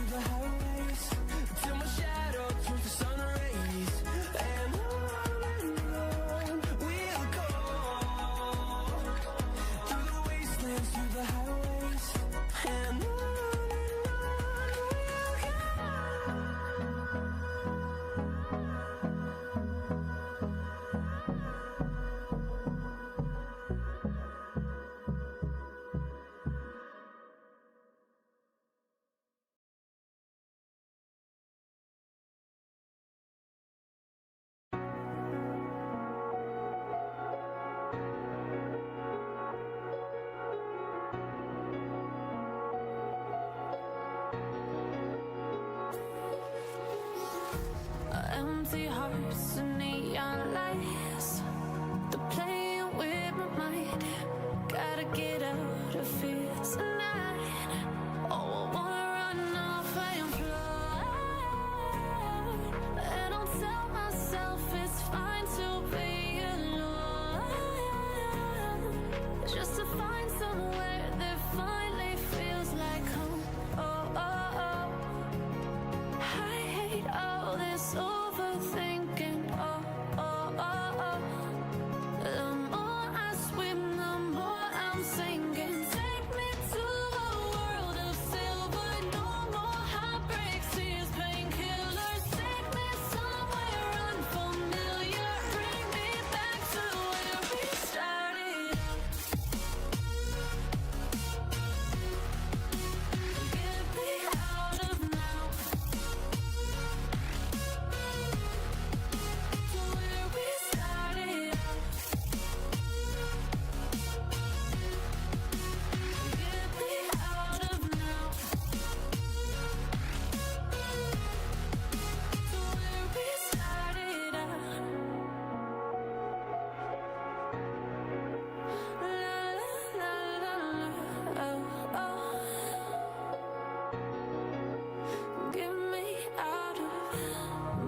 through the highways till my shadow turns to sun rays. And on we'll go through the wastelands, through the highways. And on we'll go. Empty hearts and neon lights, they're playing with my mind. Gotta get out of here tonight. Oh, I wanna run off and fly, and I'll tell myself it's fine to be alone, just to find somewhere that finally feels like home. Oh, oh, oh. I hate all this overthinking. Oh, oh, oh, oh. The more I swim, the more I'm sinking. Take me to a world of silver. No more heartbreaks, tears, painkillers. Take me somewhere unfamiliar. Bring me back to where we started. Get me out of now. To where we started. Get me out of now. To where we started. La la la la. Oh, oh. Get me out of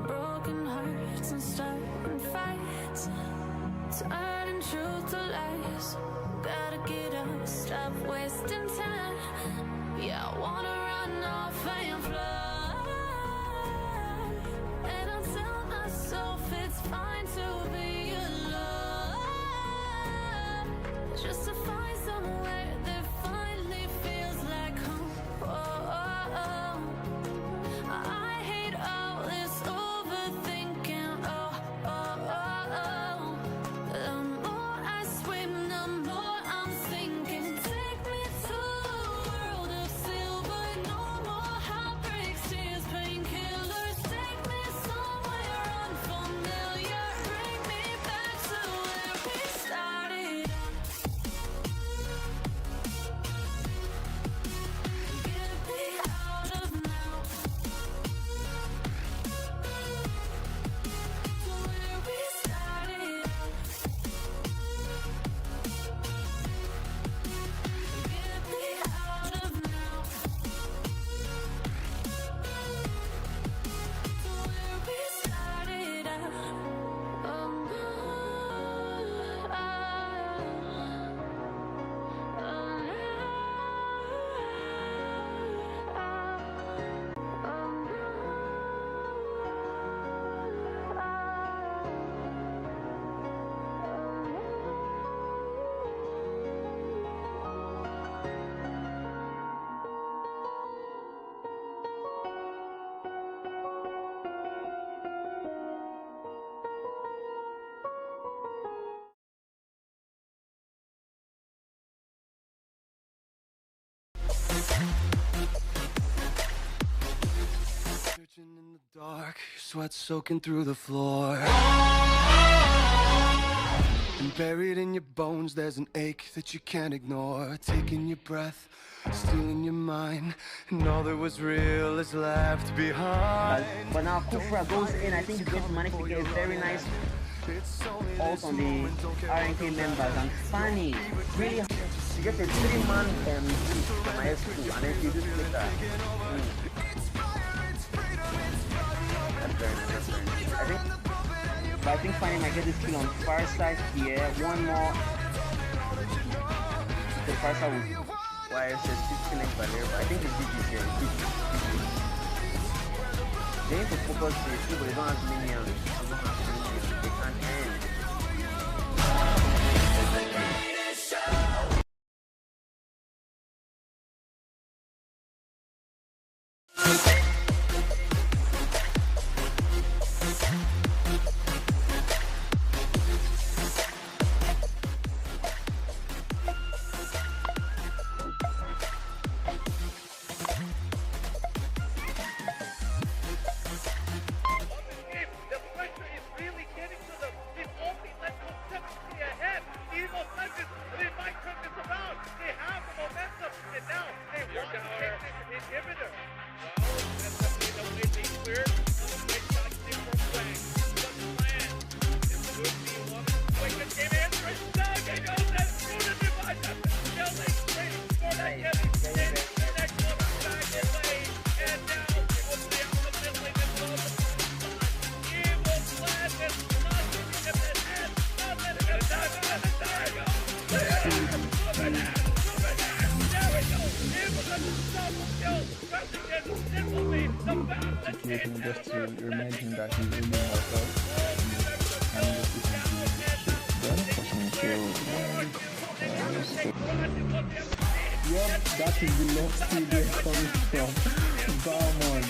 broken hearts and starting fights, turning truth to lies. Gotta get up, stop wasting time. Yeah, I wanna run off and fly, and I'll tell myself it's fine to be alone, just to find somewhere that finally feels like home. Oh, oh, oh. I hate all this overthinking. Oh, oh, oh, oh. The more I swim, the more I'm sinking. Take me to a world of silver. No more heartbreaks, tears, painkillers. Take me somewhere unfamiliar. Bring me back to where we started. Get me out of now. To where we started. Get me out of now. To where we started. Searching in the dark, your sweat soaking through the floor. And buried in your bones, there's an ache that you can't ignore. Taking your breath, stealing your mind, and all that was real is left behind. But now Kufra goes in. I think he's going to manage to get a very nice ult on the RNK members. And funny, really get a 3-man from my S2 and then you just click that. That's very nice, that's very nice. I think Fanny might get this kill on far side here. One more. The far side will YSS 15 next by there, but I think it's GG here. GG. They need to focus on it, but they don't have minions. They don't have minions. They can't end. Situation just to remind him that he's really mortal. And just yep, that is the love studio coming from Balmond.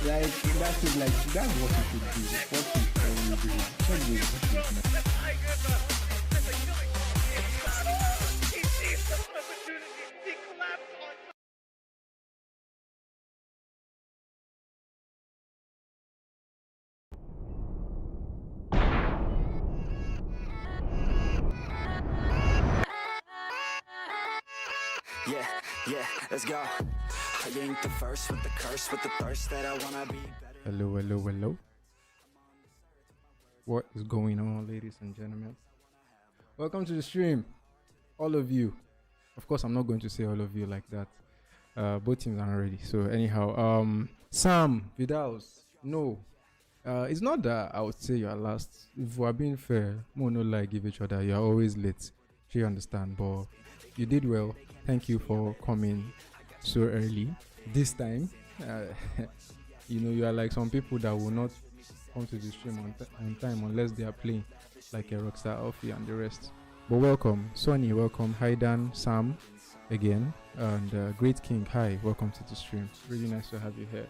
Like, that is like, that's what you should do. What you should do. Yeah, let's go. I ain't the first with the curse, with the thirst that I wanna be better. Hello. What is going on, ladies and gentlemen? Welcome to the stream, all of you. Of course, I'm not going to say all of you like that. Both teams are ready. So anyhow, Sam, Vidals, no. It's not that I would say you're last. If we're being fair, no lie, give each other. You're always late. You understand, but you did well. Thank you for coming so early this time. You know, you are like some people that will not come to the stream on time unless they are playing, like a Rockstar Alfie and the rest. But welcome, Sonny, welcome, Haidan, Sam, again, and Great King, hi, welcome to the stream. Really nice to have you here.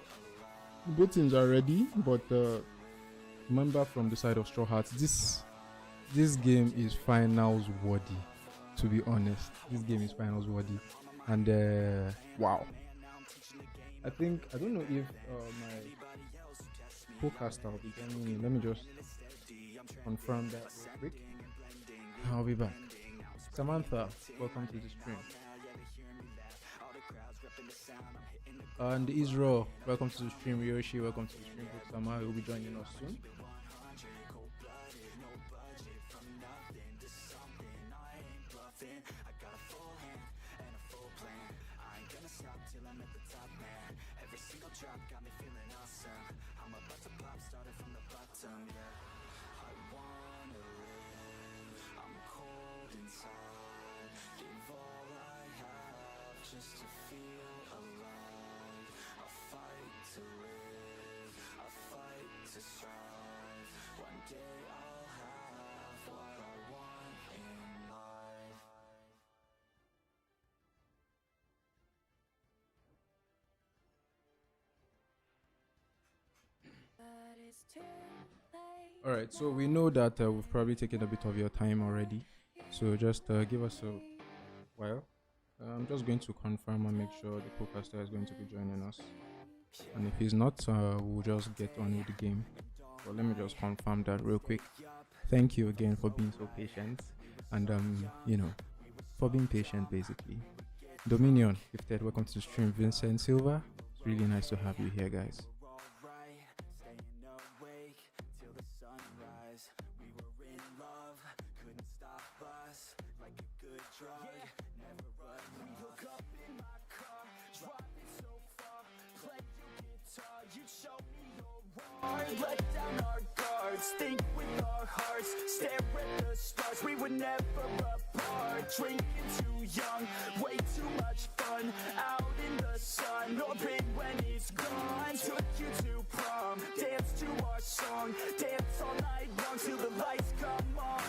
Both teams are ready, but remember from the side of Strawhats, this game is finals worthy. To be honest, this game is finals worthy, and wow! I don't know if my podcast will be joining me. Let me just confirm that real quick. I'll be back. Samantha, welcome to the stream. And Israel, welcome to the stream. Yoshi, welcome to the stream. Sama will be joining us soon. Alright, so we know that we've probably taken a bit of your time already, so just give us a while. I'm just going to confirm and make sure the podcaster is going to be joining us, and if he's not, we'll just get on with the game. But let me just confirm that real quick. Thank you again for being so patient, and you know, for being patient basically. Dominion gifted, welcome to the stream. Vincent Silva, it's really nice to have you here, guys. Let down our guards, think with our hearts, stare at the stars, we were never apart. Drinking too young, way too much fun, out in the sun, orbit when it's gone. Took you to prom, song. Dance all night long till the lights come on.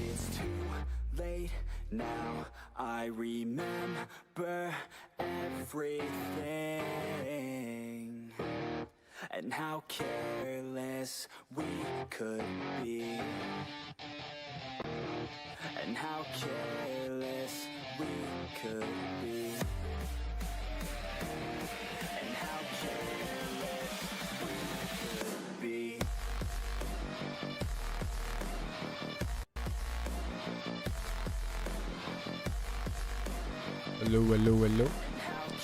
It's too late now, I remember everything, and how careless we could be, and how careless we could be, and how careless we could be. Hello.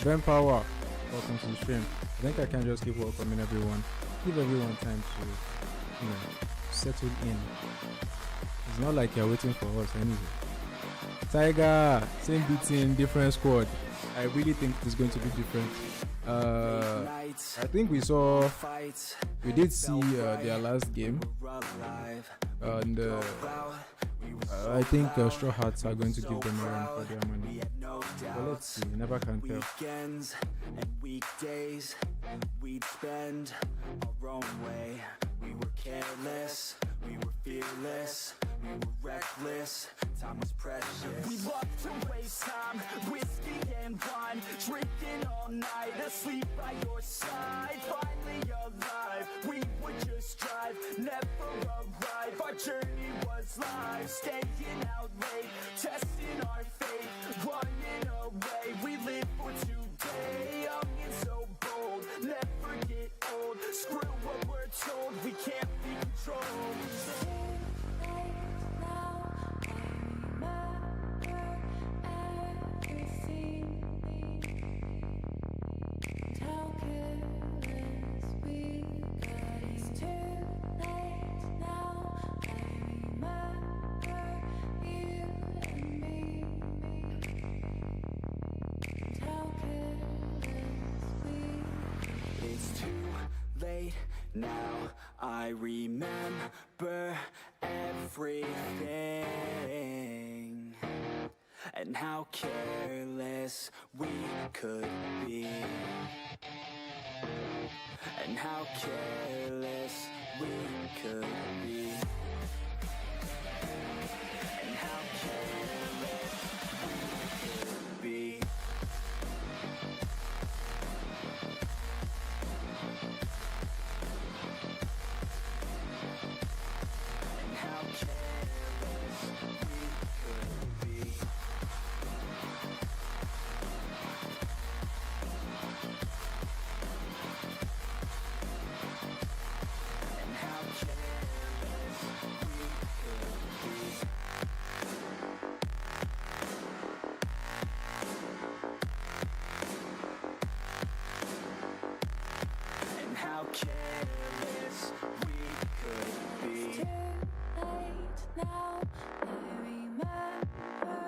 Ben Power, welcome to the stream. I think I can just keep welcoming everyone. Give everyone time to, settle in. It's not like you're waiting for us anyway. Tiger, same beating, different squad. I really think it's going to be different. I think we did see their last game, and I think Strawhats are going to give them a run for their money. But let's see, you never can tell. Weekends and weekdays we'd spend our own way. We were careless, we were fearless, we were reckless. Time was precious. We loved to waste time, whiskey and wine, drinking all night, asleep by your side. Finally alive, we would just drive, never arrive. Our journey was live, staying out late, testing our fate, running away. We live for today, young and so bold, never get old. Screw what we're told, we can't be controlled. It's too late now, I remember everything, and how careless we could be, and how careless we could be, and how careless we could be. And how careless we could be. And how careless we could be. And how careless we could be. Now I remember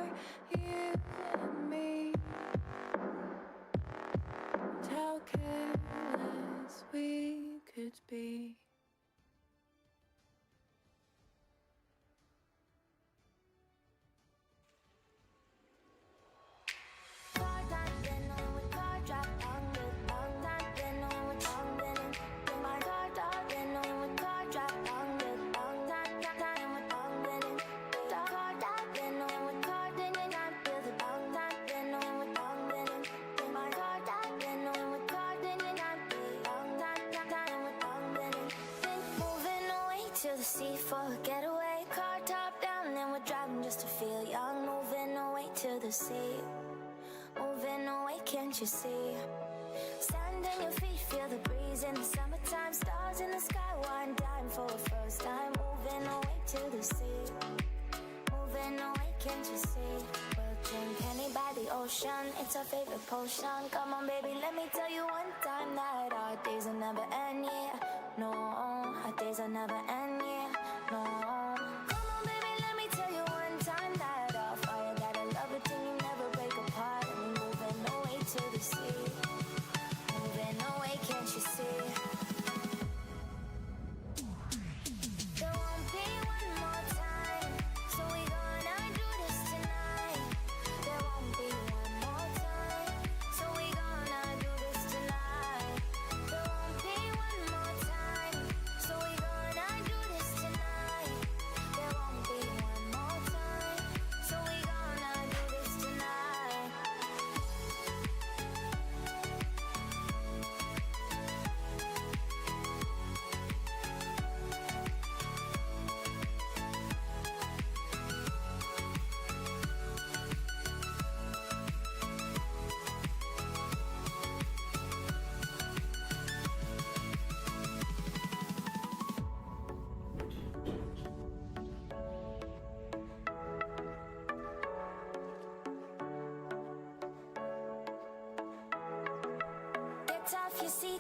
you and me, and how careless we could be. To the sea for a getaway, car top down and we're driving just to feel young. Moving away to the sea, moving away, can't you see? Sand in your feet, feel the breeze in the summertime. Stars in the sky, one dime for a first time. Moving away to the sea, moving away, can't you see? We'll drink honey by the ocean, it's our favorite potion. Come on baby, let me tell you one time that our days will never end, yeah. No, our days will never end, yeah. No. Come on baby, let me tell you one time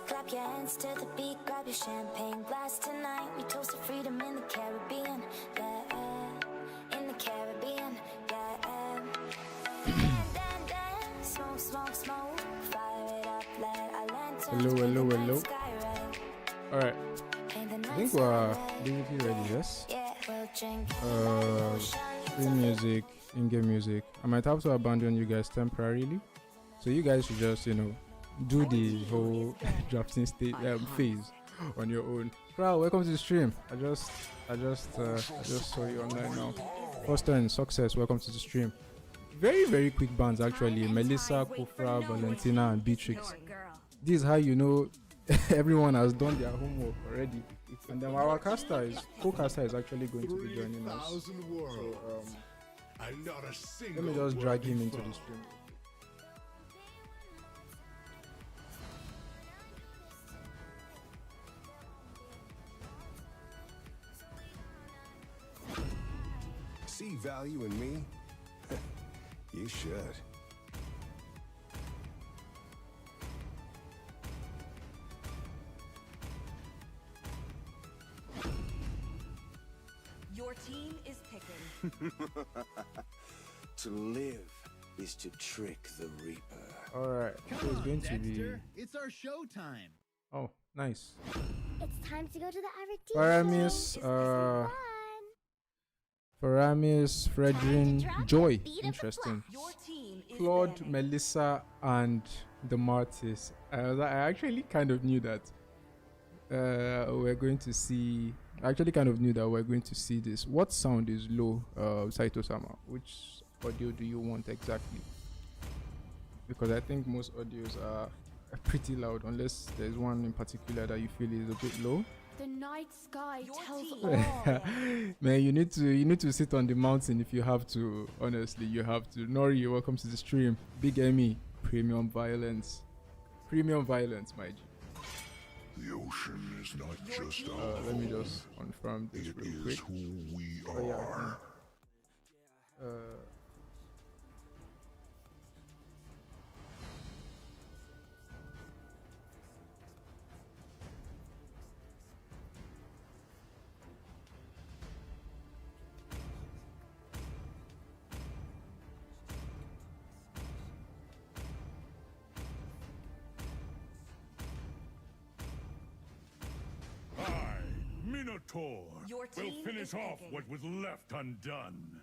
clap your hands to the beat, grab your champagne glass tonight. We toast to freedom in the Caribbean, yeah, in the Caribbean, yeah. Smoke, smoke, smoke, fire it up, let our lanterns Hello, make hello, the hello. night sky red. Alright, Paint the I night think sky we're red. basically ready, yes? Yeah, we'll drink Stream music, in-game music. I might have to abandon you guys temporarily, so you guys should just, you know, do the whole drafting state phase on your own. Crowd, welcome to the stream. I just saw you online now. First turn, success. Welcome to the stream. Very, very quick bands actually. Melissa, Kofra, Valentina, and Beatrix. This is how you know everyone has done their homework already. And then our co-caster is actually going to be joining us. So let me just drag him into the stream. See value in me? You should. Your team is picking. To live is to trick the Reaper. Alright, so it's going to be. It's our show time. Oh, nice. It's time to go to the Average. Paramis, Paramis, Fredrin, Joy. Interesting. Your team is Claude, banning. Melissa, and the Martis. I actually kind of knew that we're going to see. I actually kind of knew that we're going to see this. What sound is low, Saito-sama? Which audio do you want exactly? Because I think most audios are pretty loud, unless there's one in particular that you feel is a bit low. The night sky Your tells team. all. Man, you need to sit on the mountain if you have to. Honestly, you have to. Nori, welcome to the stream. Big Emmy, premium violence, my G. The ocean is not just Let me just confirm this real quick. who we Oh, yeah, I think, I, Minotaur, Your will team finish is off picking. what was left undone.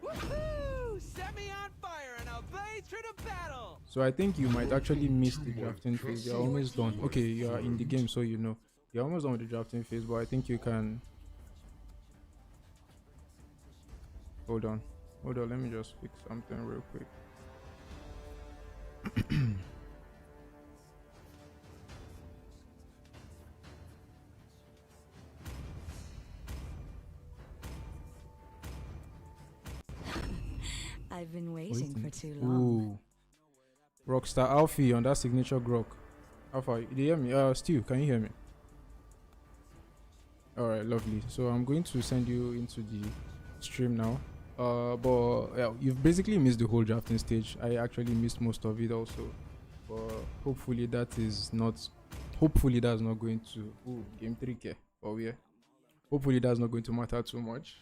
Woohoo! Set me on fire and I'll blaze through the battle. so I think you might actually miss the drafting phase. You're almost done. Okay, you are in the game, so you know. You're almost done with the drafting phase, but I think you can. Hold on. Let me just fix something real quick. I've been waiting for too long. Ooh. Rockstar Alfie on that signature grok. Alpha, do you hear me? Stu, can you hear me? Alright, lovely. So I'm going to send you into the stream now. But yeah, you've basically missed the whole drafting stage. I actually missed most of it also. But hopefully that's not going to game 3K. Oh yeah. Hopefully that's not going to matter too much.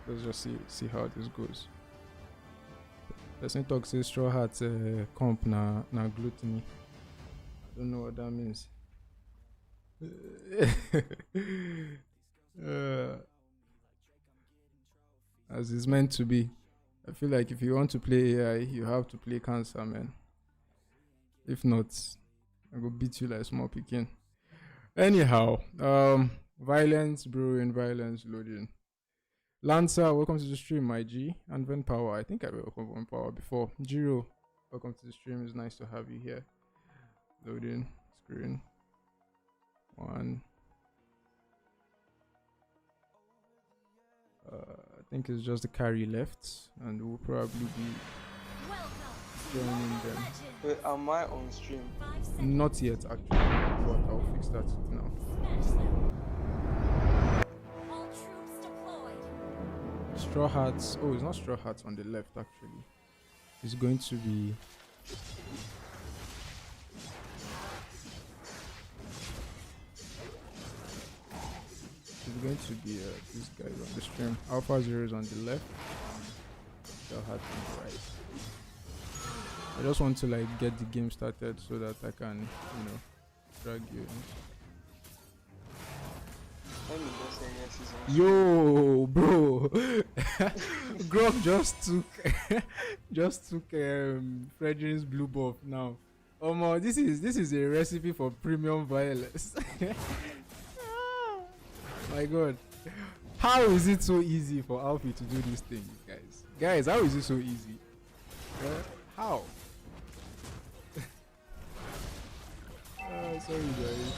Let's just see how this goes. Person talk says Strawhats comp na gluttony. I don't know what that means. As it's meant to be. I feel like if you want to play AI, you have to play Cancer, man. If not, I go beat you like small picking. Anyhow, violence brewing, violence loading. Lancer, welcome to the stream, my G. And Van Power, I think I welcome Van Power before. Jiro, welcome to the stream. It's nice to have you here. Loading screen. One. I think it's just the carry left, and we'll probably be joining them. Wait, am I on stream? Not yet, actually, but I'll fix that now. All troops deployed. Straw Hats. Oh, it's not Straw Hats on the left, actually. It's going to be. It's going to be this guy on the stream. Alpha Zero is on the left. Straw Hats on the right. I just want to like get the game started so that I can, drag you in. Let me just say yes, he's on Yo, bro, Grok just took Frederick's blue buff now. This is a recipe for premium violence. My God, how is it so easy for Alfie to do this thing, guys? Guys, how is it so easy? How? Sorry guys.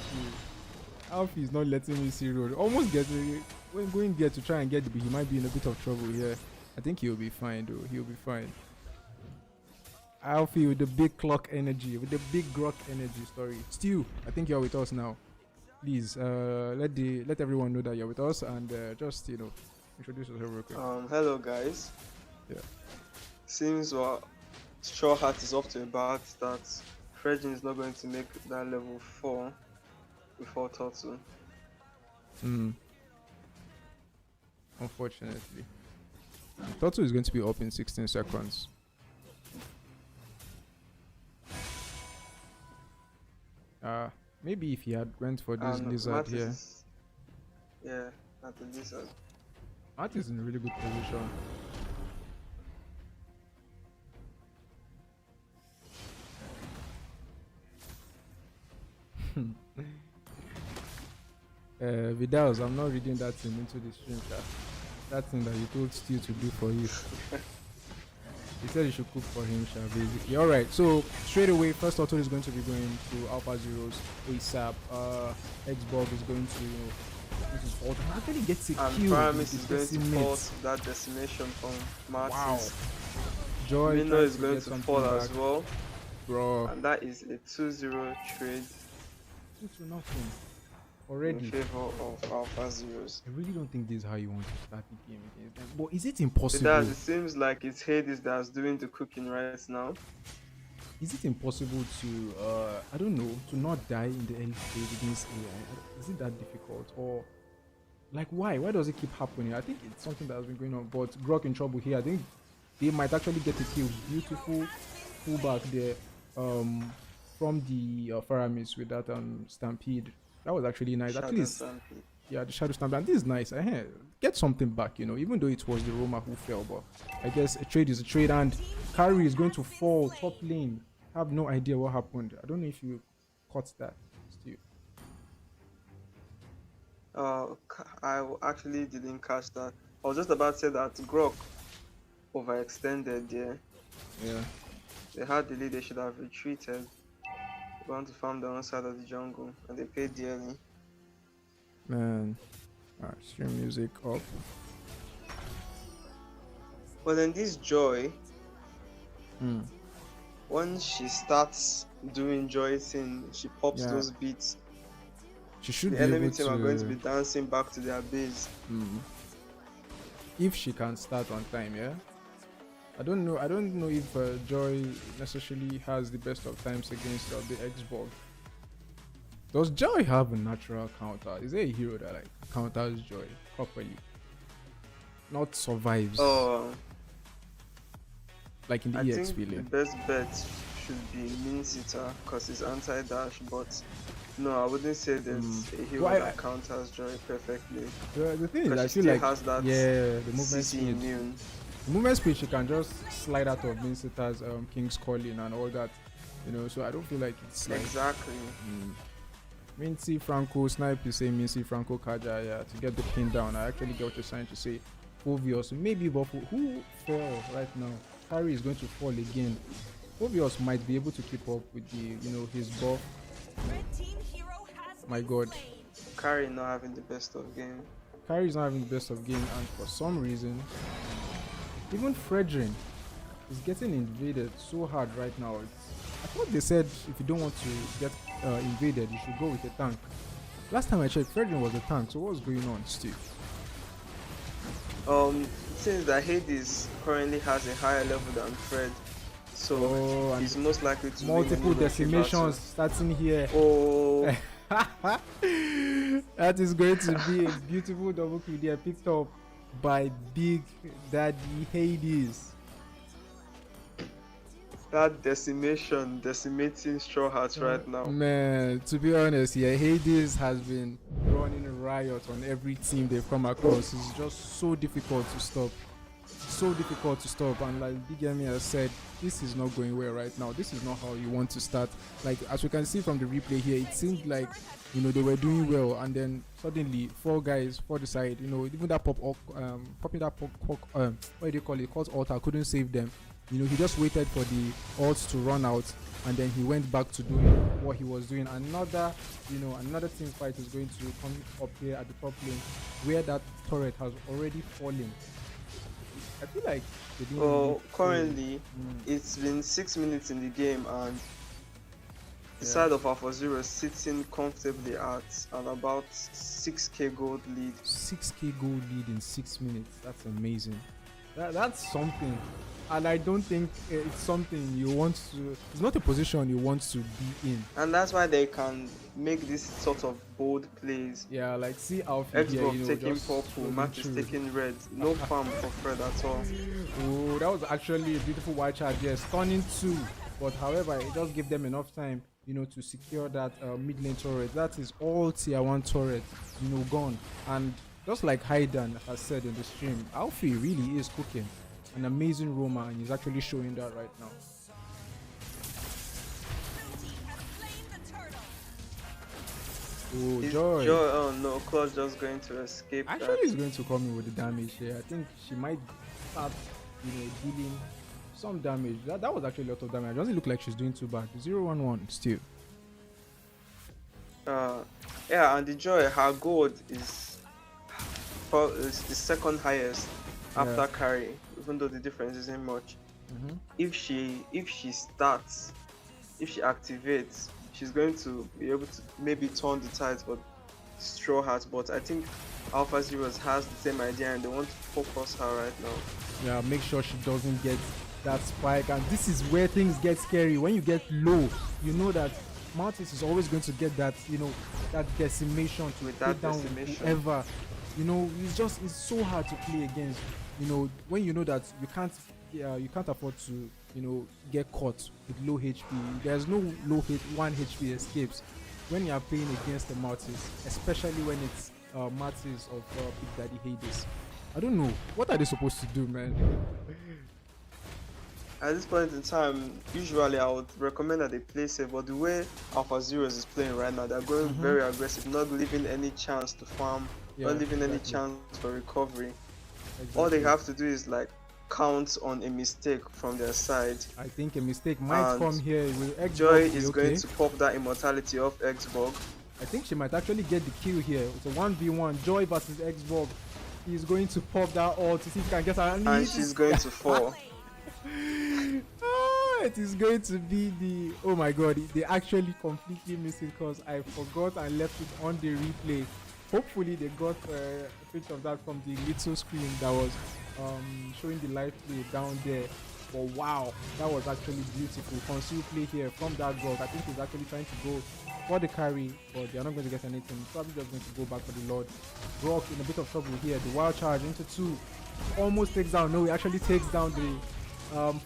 Alfie is not letting me see road. Almost getting when going there to try and get the he might be in a bit of trouble here. I think he'll be fine though. He'll be fine. Alfie with the big clock energy, with the big grok energy story. Stu, I think you're with us now. Please let everyone know that you're with us and just introduce yourself real quick. Hello guys. Yeah. Seems what Straw Hat is off to a bad start. Fredrin is not going to make that level 4 before Turtle. Unfortunately. Turtle is going to be up in 16 seconds. Maybe if he had went for this lizard Matt here. Yeah, not the lizard. Matt is in a really good position. Vidals, I'm not reading that thing into the stream chat. That thing that you told Stu to do for you. He said you should cook for him, basically. Alright, so straight away, first auto is going to be going to Alpha Zeros ASAP. Xbox is going to, this is auto. Actually gets a kill. And Paramis is going to force that decimation from Martins. Wow. Joy Mino is going to fall back as well. Bro. And that is a 2-0 trade. 2-0 already. In favor of Alpha Zeros. I really don't think this is how you want to start the game against them. But is it impossible? It does. It seems like it's Hades that's doing the cooking right now. Is it impossible to, I don't know, to not die in the early stage against AI? Is it that difficult? Or, like, why? Why does it keep happening? I think it's something that has been going on. But Grok in trouble here. I think they might actually get a kill. Beautiful pullback there from the Faramis with that Stampede. That was actually nice. Shadow At least, Stampede. Yeah, the Shadow Stampede. And this is nice. Get something back, even though it was the Roma who fell. But I guess a trade is a trade. And Carry is going to fall top lane. I have no idea what happened. I don't know if you caught that, Steve. I actually didn't catch that. I was just about to say that Grok overextended there. Yeah. They had the lead, they should have retreated. They want to farm the one side of the jungle and they paid dearly. Man. Alright, stream music up. But then this Joy, when she starts doing Joy thing, she pops those beats. She should the be enemy able team to... are going to be dancing back to their base. If she can start on time, yeah? I don't know if Joy necessarily has the best of times against the Xbox. Does Joy have a natural counter? Is there a hero that like counters Joy properly? Not survives. Like in the I EX think feeling. the best bet should be Minsita because it's anti-dash, but no, I wouldn't say there's a hero that counters Joy perfectly. The thing is, I she feel like has that the movement CC speed. immune. The movement speed, she can just slide out of Minsita's King's Calling and all that, so I don't feel like it's like... Exactly. Mincy Franco, Snipe is saying Mincy Franco Kaja, yeah, to get the pin down. I actually get what you're trying to say. Obvious, maybe, but who fell right now? Harry is going to fall again. Obvious might be able to keep up with the, his buff. My God. Carry not having the best of game. Carry is not having the best of game, and for some reason, even Fredrin is getting invaded so hard right now. I thought they said if you don't want to get invaded, you should go with a tank. Last time I checked, Fredrin was a tank. So what's going on, Steve? Since that Hades currently has a higher level than Fred, so he's most likely to multiple win decimations starting here. Oh, that is going to be a beautiful double kill there, picked up by Big Daddy Hades. that decimating Strawhats right now. Man, to be honest, yeah, Hades has been running a riot on every team they've come across. It's just so difficult to stop. So difficult to stop, and like Big Emi has said, this is not going well right now. This is not how you want to start. Like as we can see from the replay here, it seemed like, you know, they were doing well, and then suddenly 4 guys for the side, you know, even that popping that what do you call it, called altar couldn't save them. You know, he just waited for the ults to run out, and then he went back to doing what he was doing. Another team fight is going to come up here at the top lane, where that turret has already fallen. I feel like they didn't really currently it's been 6 minutes in the game, and the side of Alpha Zero is sitting comfortably at an about 6k gold lead. 6k gold lead in 6 minutes. That's amazing. That's something, and I don't think it's something you want to. It's not a position you want to be in. And that's why they can make this sort of bold plays. Yeah, like see Alfie Xbox here, you know, taking just purple, Matt is taking red. No farm for Fred at all. Oh, that was actually a beautiful white charge. Yes, stunning 2, but however, it just gave them enough time, you know, to secure that mid lane turret. That is all tier 1 turret, you know, gone. And just like Hayden has said in the stream, Alfie really is cooking. An amazing roamer, and he's actually showing that right now. Oh, Joy. Oh no, Claude's just going to escape. Actually, he's going to come in with the damage here. I think she might start, you know, dealing some damage. That was actually a lot of damage. It doesn't look like she's doing too bad. 0-1-1 still. Yeah, and the Joy, her gold is the second highest after carry, even though the difference isn't much. If she activates, she's going to be able to maybe turn the tides for Straw Hat, but I think Alpha Zeros has the same idea and they want to focus her right now. Yeah, make sure she doesn't get that spike, and this is where things get scary. When you get low, you know that Martis is always going to get that, you know, that decimation to take down whoever. You know, it's so hard to play against. You know, when you know that you can't afford to, you know, get caught with low HP. There's no 1 HP escapes when you are playing against the Martis, especially when it's Martis of Big Daddy Hades. I don't know, what are they supposed to do, man? At this point in time, usually I would recommend that they play safe, but the way Alpha Zeros is playing right now, they're going very aggressive, not leaving any chance to farm, not leaving any chance for recovery. All they have to do is like count on a mistake from their side. I think a mistake might come here with Xbox. Joy is going to pop that immortality off Xbox. I think she might actually get the kill here. It's a 1v1, Joy versus Xbox. He's going to pop that ult to see if he can get her. And she's going to fall. It is going to be the... Oh my god, they actually completely missed it because I forgot and left it on the replay. Hopefully they got a picture of that from the little screen that was showing the live play down there. But wow, that was actually beautiful. Conceal play here from that Grok. I think he's actually trying to go for the carry, but they're not going to get anything. Probably just going to go back for the Lord. Grok in a bit of trouble here. The wild charge into 2. Almost takes down. No, he actually takes down the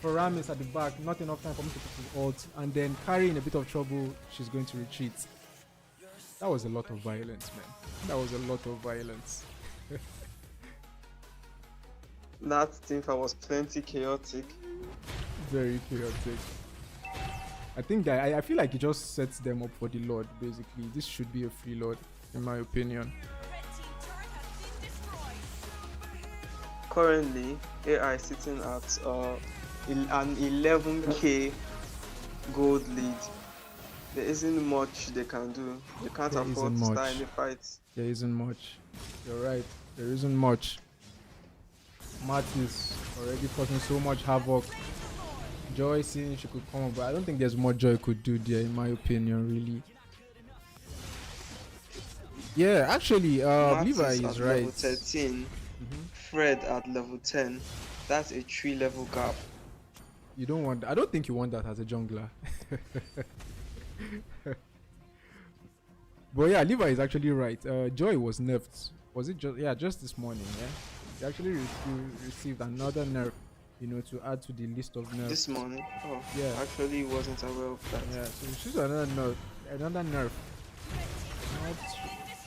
Paramis at the back. Not enough time for me to put his ult. And then carry in a bit of trouble. She's going to retreat. That was a lot of violence, man. That was a lot of violence. That teamfight was plenty chaotic. Very chaotic. I think I feel like it just sets them up for the Lord, basically. This should be a free Lord, in my opinion. Currently, AI is sitting at an 11k gold lead. There isn't much they can do. They can't afford to start any fights. There isn't much. You're right. There isn't much. Martin is already causing so much havoc Joy seeing she could come up, but I don't think there's more Joy could do there, in my opinion, really. Yeah, actually, Levi Mattis is at right. level 13, Fred at level 10. That's a 3-level gap. You don't want. I don't think you want that as a jungler. But yeah, Levi is actually right. Joy was nerfed. Was it just just this morning? Yeah, they actually received another nerf. You know, to add to the list of nerfs. This morning? Oh, yeah. Actually, wasn't aware of that. Yeah, so she's another nerf. Another nerf. Not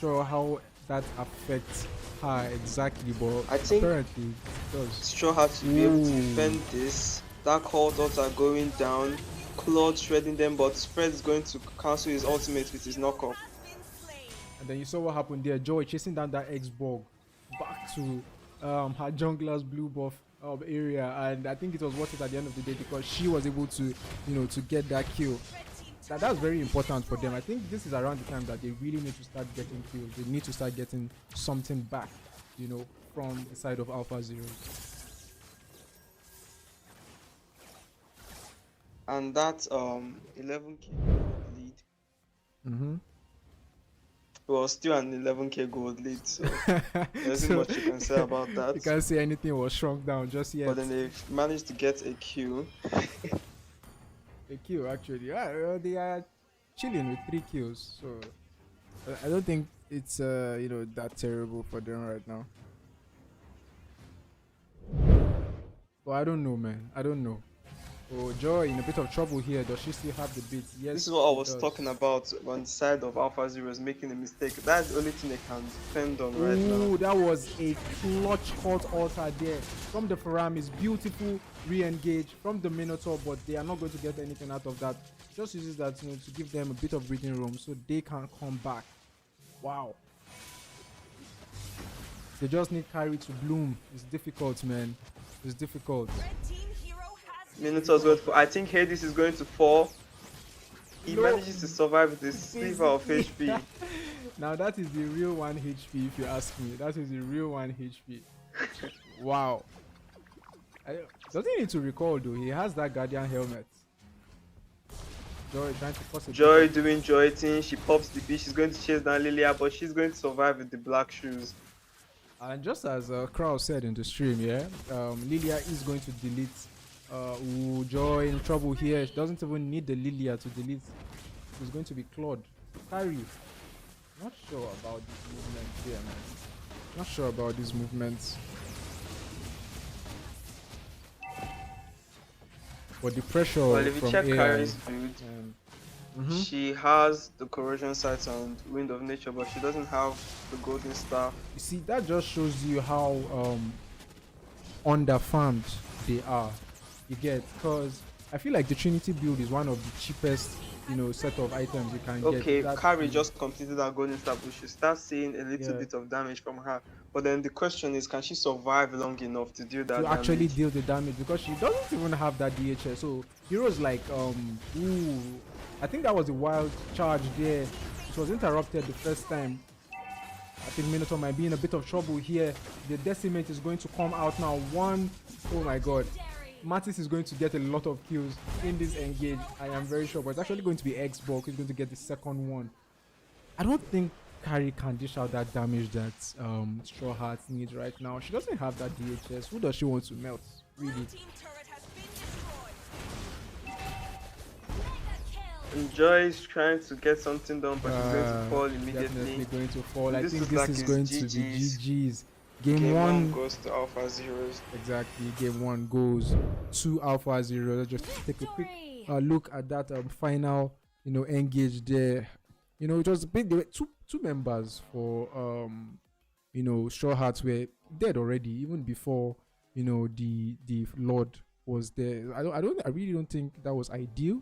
sure how that affects her exactly, but I think apparently it does. Strawhats to be able to defend this. Dark Hortons are going down. Claude shredding them, but Fred is going to cancel his ultimate with his knockoff. And then you saw what happened there. Joy chasing down that X-Bog back to her jungler's blue buff area, and I think it was worth it at the end of the day because she was able to, to get that kill. That's very important for them. I think this is around the time that they really need to start getting kills. They need to start getting something back, from the side of Alpha Zero. And that 11k lead. Well, still an 11k gold lead, so there's not much you can say about that. You can't say anything was shrunk down just yet. But then they managed to get a kill. A kill, actually. Yeah, they are chilling with 3 kills, so I don't think it's that terrible for them right now. But I don't know, man. I don't know. Oh, Joy in a bit of trouble here. Does she still have the beat? Yes. This is what I was talking about on the side of Alpha Zero is making a mistake. That's the only thing they can depend on right now. Ooh, that was a clutch hot altar there. From the Faramis, beautiful re-engage from the Minotaur, but they are not going to get anything out of that. Just uses that to give them a bit of breathing room so they can come back. Wow. They just need carry to bloom. It's difficult, man. It's difficult. Minotaur's going to, I think Hades is going to fall. He manages to survive with this sliver of HP. Now that is the real 1 HP if you ask me. That is the real 1 HP. Wow. Doesn't he need to recall though? He has that Guardian helmet. Joy trying to force it. Joy doing Joy thing. She pops the beat. She's going to chase down Lilia, but she's going to survive with the black shoes. And just as Kraus said in the stream, Lilia is going to delete. Joy in trouble here. She doesn't even need the Lilia to delete. It's going to be Claude. Carry. Not sure about this movement here, man. Not sure about these movements. But the pressure well, if you from check AI, Carrie's build, she has the corrosion sights and wind of nature, but she doesn't have the golden staff. You see, that just shows you how underfarmed they are. You get, because I feel like the Trinity build is one of the cheapest, set of items you can get. Okay, Carrie just completed her golden staff. We should start seeing a little bit of damage from her. But then the question is, can she survive long enough to deal that damage? Actually deal the damage, because she doesn't even have that DHS. So heroes like I think that was a wild charge there. It was interrupted the first time. I think Minotaur might be in a bit of trouble here. The decimate is going to come out now. Oh my god. Mattis is going to get a lot of kills in this engage. I am very sure. But it's actually going to be X-Bulk who's going to get the second one. I don't think Carrie can dish out that damage that Strawhats needs right now. She doesn't have that DHS. Who does she want to melt? Really? Joy is trying to get something done, but she's going to fall immediately. Definitely going to fall. And I think this is going to be GG's. Game 1 goes to Alpha Zeros. Exactly. Game 1 goes to Alpha Zero. Let's just take a quick look at that final, engage there. It was a bit. There were two members for Strawhats were dead already, even before the Lord was there. I really don't think that was ideal.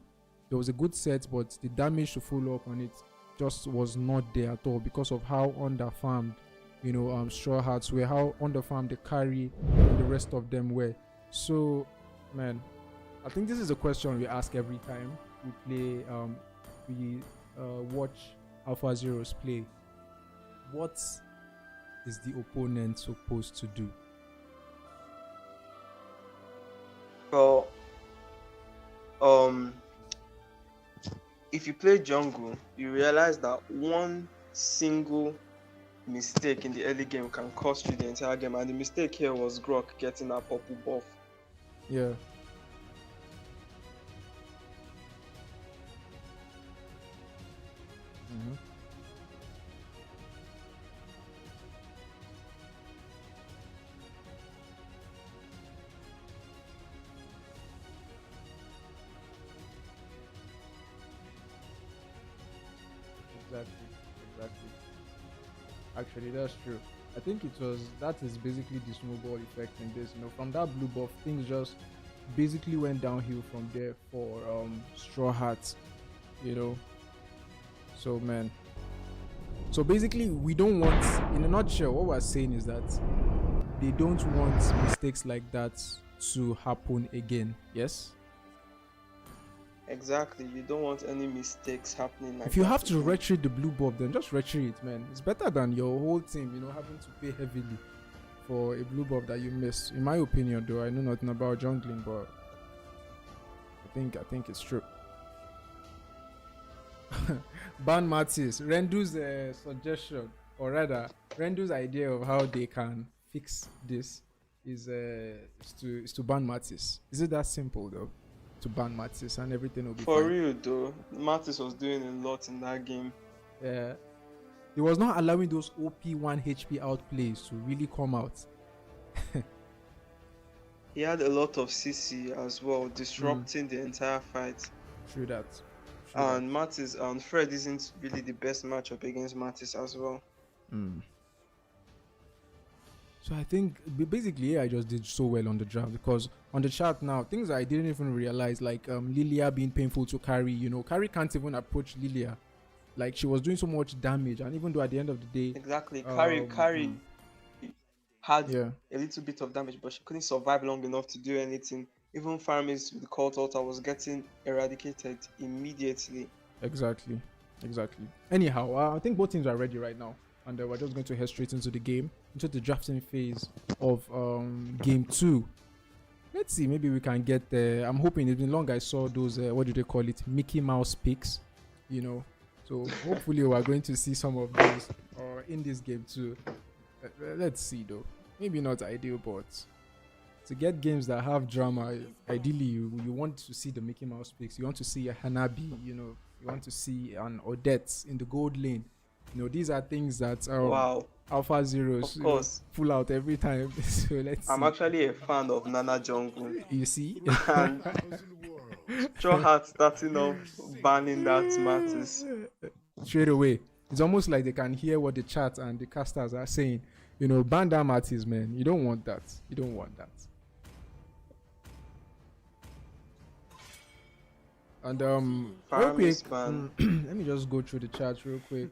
There was a good set, but the damage to follow up on it just was not there at all because of how underfarmed Strawhats were, how underfarmed the Carry and the rest of them were. So, man, I think this is a question we ask every time we play, watch Alpha Zeros play. What is the opponent supposed to do? Well, if you play jungle, you realize that one single mistake in the early game can cost you the entire game, and the mistake here was Grok getting that purple buff. Yeah. Mm-hmm. Exactly. Actually, that's true. I think that is basically the snowball effect in this. From that blue buff, things just basically went downhill from there for Strawhats. So man. So basically, we don't want, in a nutshell, what we're saying is that they don't want mistakes like that to happen again. Yes. Exactly, you don't want any mistakes happening like if you that have to again. retreat the blue buff, then just retreat, man. It's better than your whole team, having to pay heavily for a blue buff that you missed. In my opinion, though, I know nothing about jungling, but I think it's true. Ban Matisse, Rendu's suggestion, or rather, Rendu's idea of how they can fix this is to ban Matisse. Is it that simple though? To ban Matisse and everything will be For fine. real though, Matisse was doing a lot in that game. Yeah, he was not allowing those OP 1 HP outplays to really come out. He had a lot of CC as well, disrupting the entire fight. True that. And Matisse and Fred isn't really the best matchup against Matisse as well. So I think basically I just did so well on the draft, because on the chart now, things I didn't even realize, like Lilia being painful to carry. Carry can't even approach Lilia. Like, she was doing so much damage, and even though at the end of the day, Exactly, carry had a little bit of damage, but she couldn't survive long enough to do anything. Even Farmis with the Cult Altar was getting eradicated immediately. Exactly. Anyhow, I think both teams are ready right now, and we're just going to head straight into the game, into the drafting phase of game 2. Let's see, maybe we can get there. I'm hoping. It's been long I saw those what do they call it, Mickey Mouse picks, so hopefully we're going to see some of those in this game too. Let's see though. Maybe not ideal, but to get games that have drama, ideally you want to see the Mickey Mouse picks. You want to see a Hanabi, you want to see an Odette in the gold lane. These are things that Alpha Zeros pull out every time. So let's see. I'm actually a fan of Nana Jungle. You see? And Strawhats starting off banning that Matisse. Straight away. It's almost like they can hear what the chat and the casters are saying. Ban that Matisse, man. You don't want that. And real quick, let me just go through the chat real quick.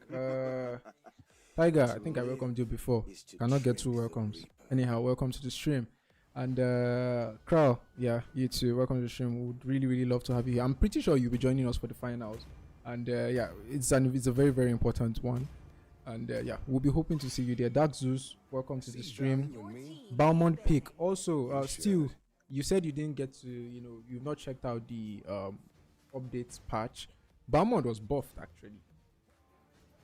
Tiger, I think I welcomed you before. Cannot get 2 welcomes. Anyhow, welcome to the stream. And Crow, yeah, you too. Welcome to the stream. Would really, really love to have you here. I'm pretty sure you'll be joining us for the finals. And yeah, it's a very, very important one. And yeah, we'll be hoping to see you there. Dark Zeus, welcome to the stream. Balmond Pick. Also, Still, you said you didn't get to, you've not checked out the updates patch. Balmond was buffed actually.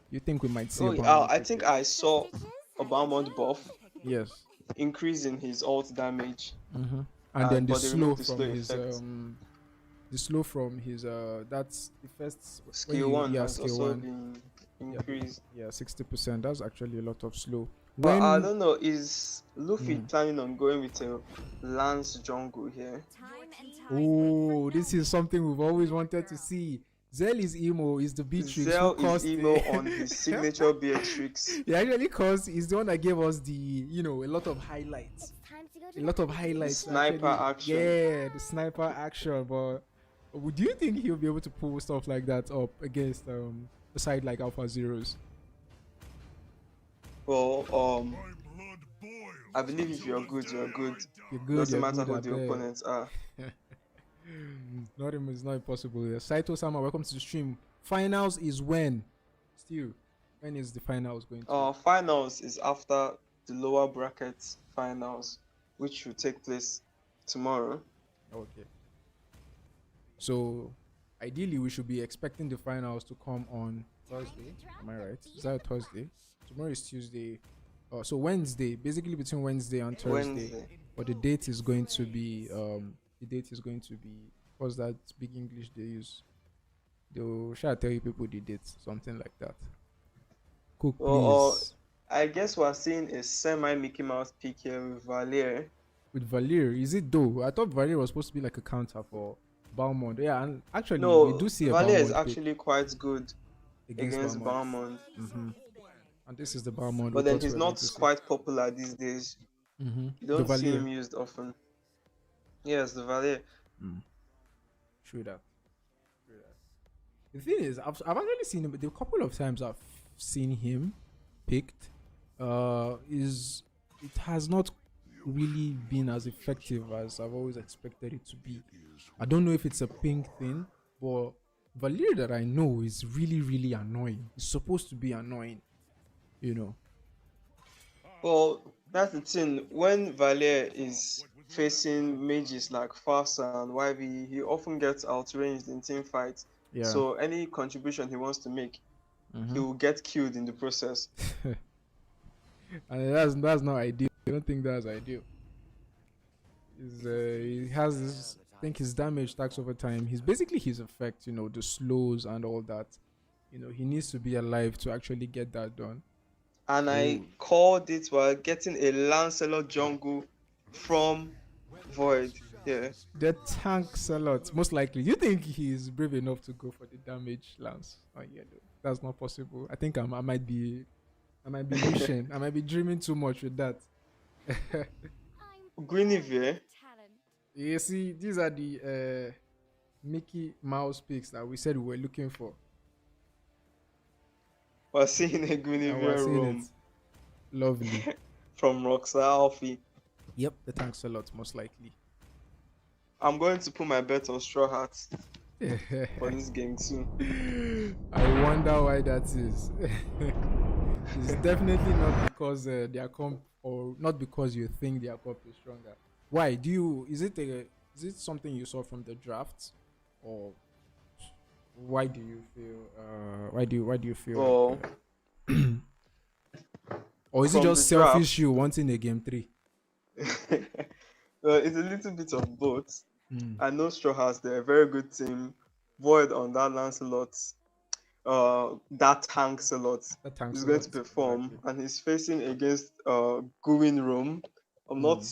You think we might see I think I saw a Balmond buff. Yes. Increasing his ult damage. And then the slow from his that's the first skill 1 has also been increased. Yeah, 60%. That's actually a lot of slow. But I don't know, is Luffy planning on going with a Lance jungle here? Oh, this is something we've always wanted to see. Zell is emo, is the Beatrix. Zell is emo on his signature Beatrix. He actually he's the one that gave us the, a lot of highlights. The sniper action. Yeah, the sniper action. But do you think he'll be able to pull stuff like that up against a side like Alpha Zeros? Well, I believe if you're good, you're good. Doesn't matter who the opponents are. It's not impossible. Saito Sama, welcome to the stream. Finals is when? Still, when is the finals going to? Finals is after the lower brackets finals, which will take place tomorrow. Okay. So ideally we should be expecting the finals to come on Thursday. Am I right? Is that a Thursday? Tomorrow is Tuesday. So Wednesday, basically between Wednesday and Thursday. Wednesday. But the date is going to be what's that big English they use? They'll shall I tell you people the dates, something like that. Cook, please. I guess we're seeing a semi Mickey Mouse pick here with Valier. With Valier, is it though? I thought Valier was supposed to be like a counter for Balmond. Yeah, and actually No, we do see a Valier is Balmond actually quite good pick against Balmond. And this is the Balmond. But then he's not quite popular these days. You don't see Valier. him used often. Yes, the Valier. True that. The thing is, I've actually seen him. The couple of times I've seen him picked, it has not really been as effective as I've always expected it to be. I don't know if it's a ping thing, but Valier that I know is really, really annoying. It's supposed to be annoying, you know. Well, that's the thing. When Valier is facing mages like Farsa and YV, he often gets outranged in team fights. Yeah. So any contribution he wants to make, he will get killed in the process. And that's not ideal. I don't think that's ideal. He has this. I think his damage stacks over time. He's basically his effect, you know, the slows and all that. You know, he needs to be alive to actually get that done. And I called it while getting a Lancelot jungle from Void. Yeah. The tanks a lot. Most likely. You think he's brave enough to go for the damage lance on yellow? That's not possible. I think I might be wishing. I might be dreaming too much with that. Guinevere. You see, these are the Mickey Mouse picks that we said we were looking for. We're seeing a Guinevere room. Lovely. From Roxa Alfie. Yep, the tanks a lot, most likely. I'm going to put my bet on Strawhats for this game too. I wonder why that is. It's definitely not because their comp, or not because you think their comp is stronger. Why do you? Is it something you saw from the drafts, or why do you feel? Why do you feel? Or is it just selfish you wanting a game 3? Well, it's a little bit of both. I know Straw Hats, they're a very good team. Void on that Lancelot, that tanks a lot. He's going to perform, and he's facing against Guin Rome. I'm not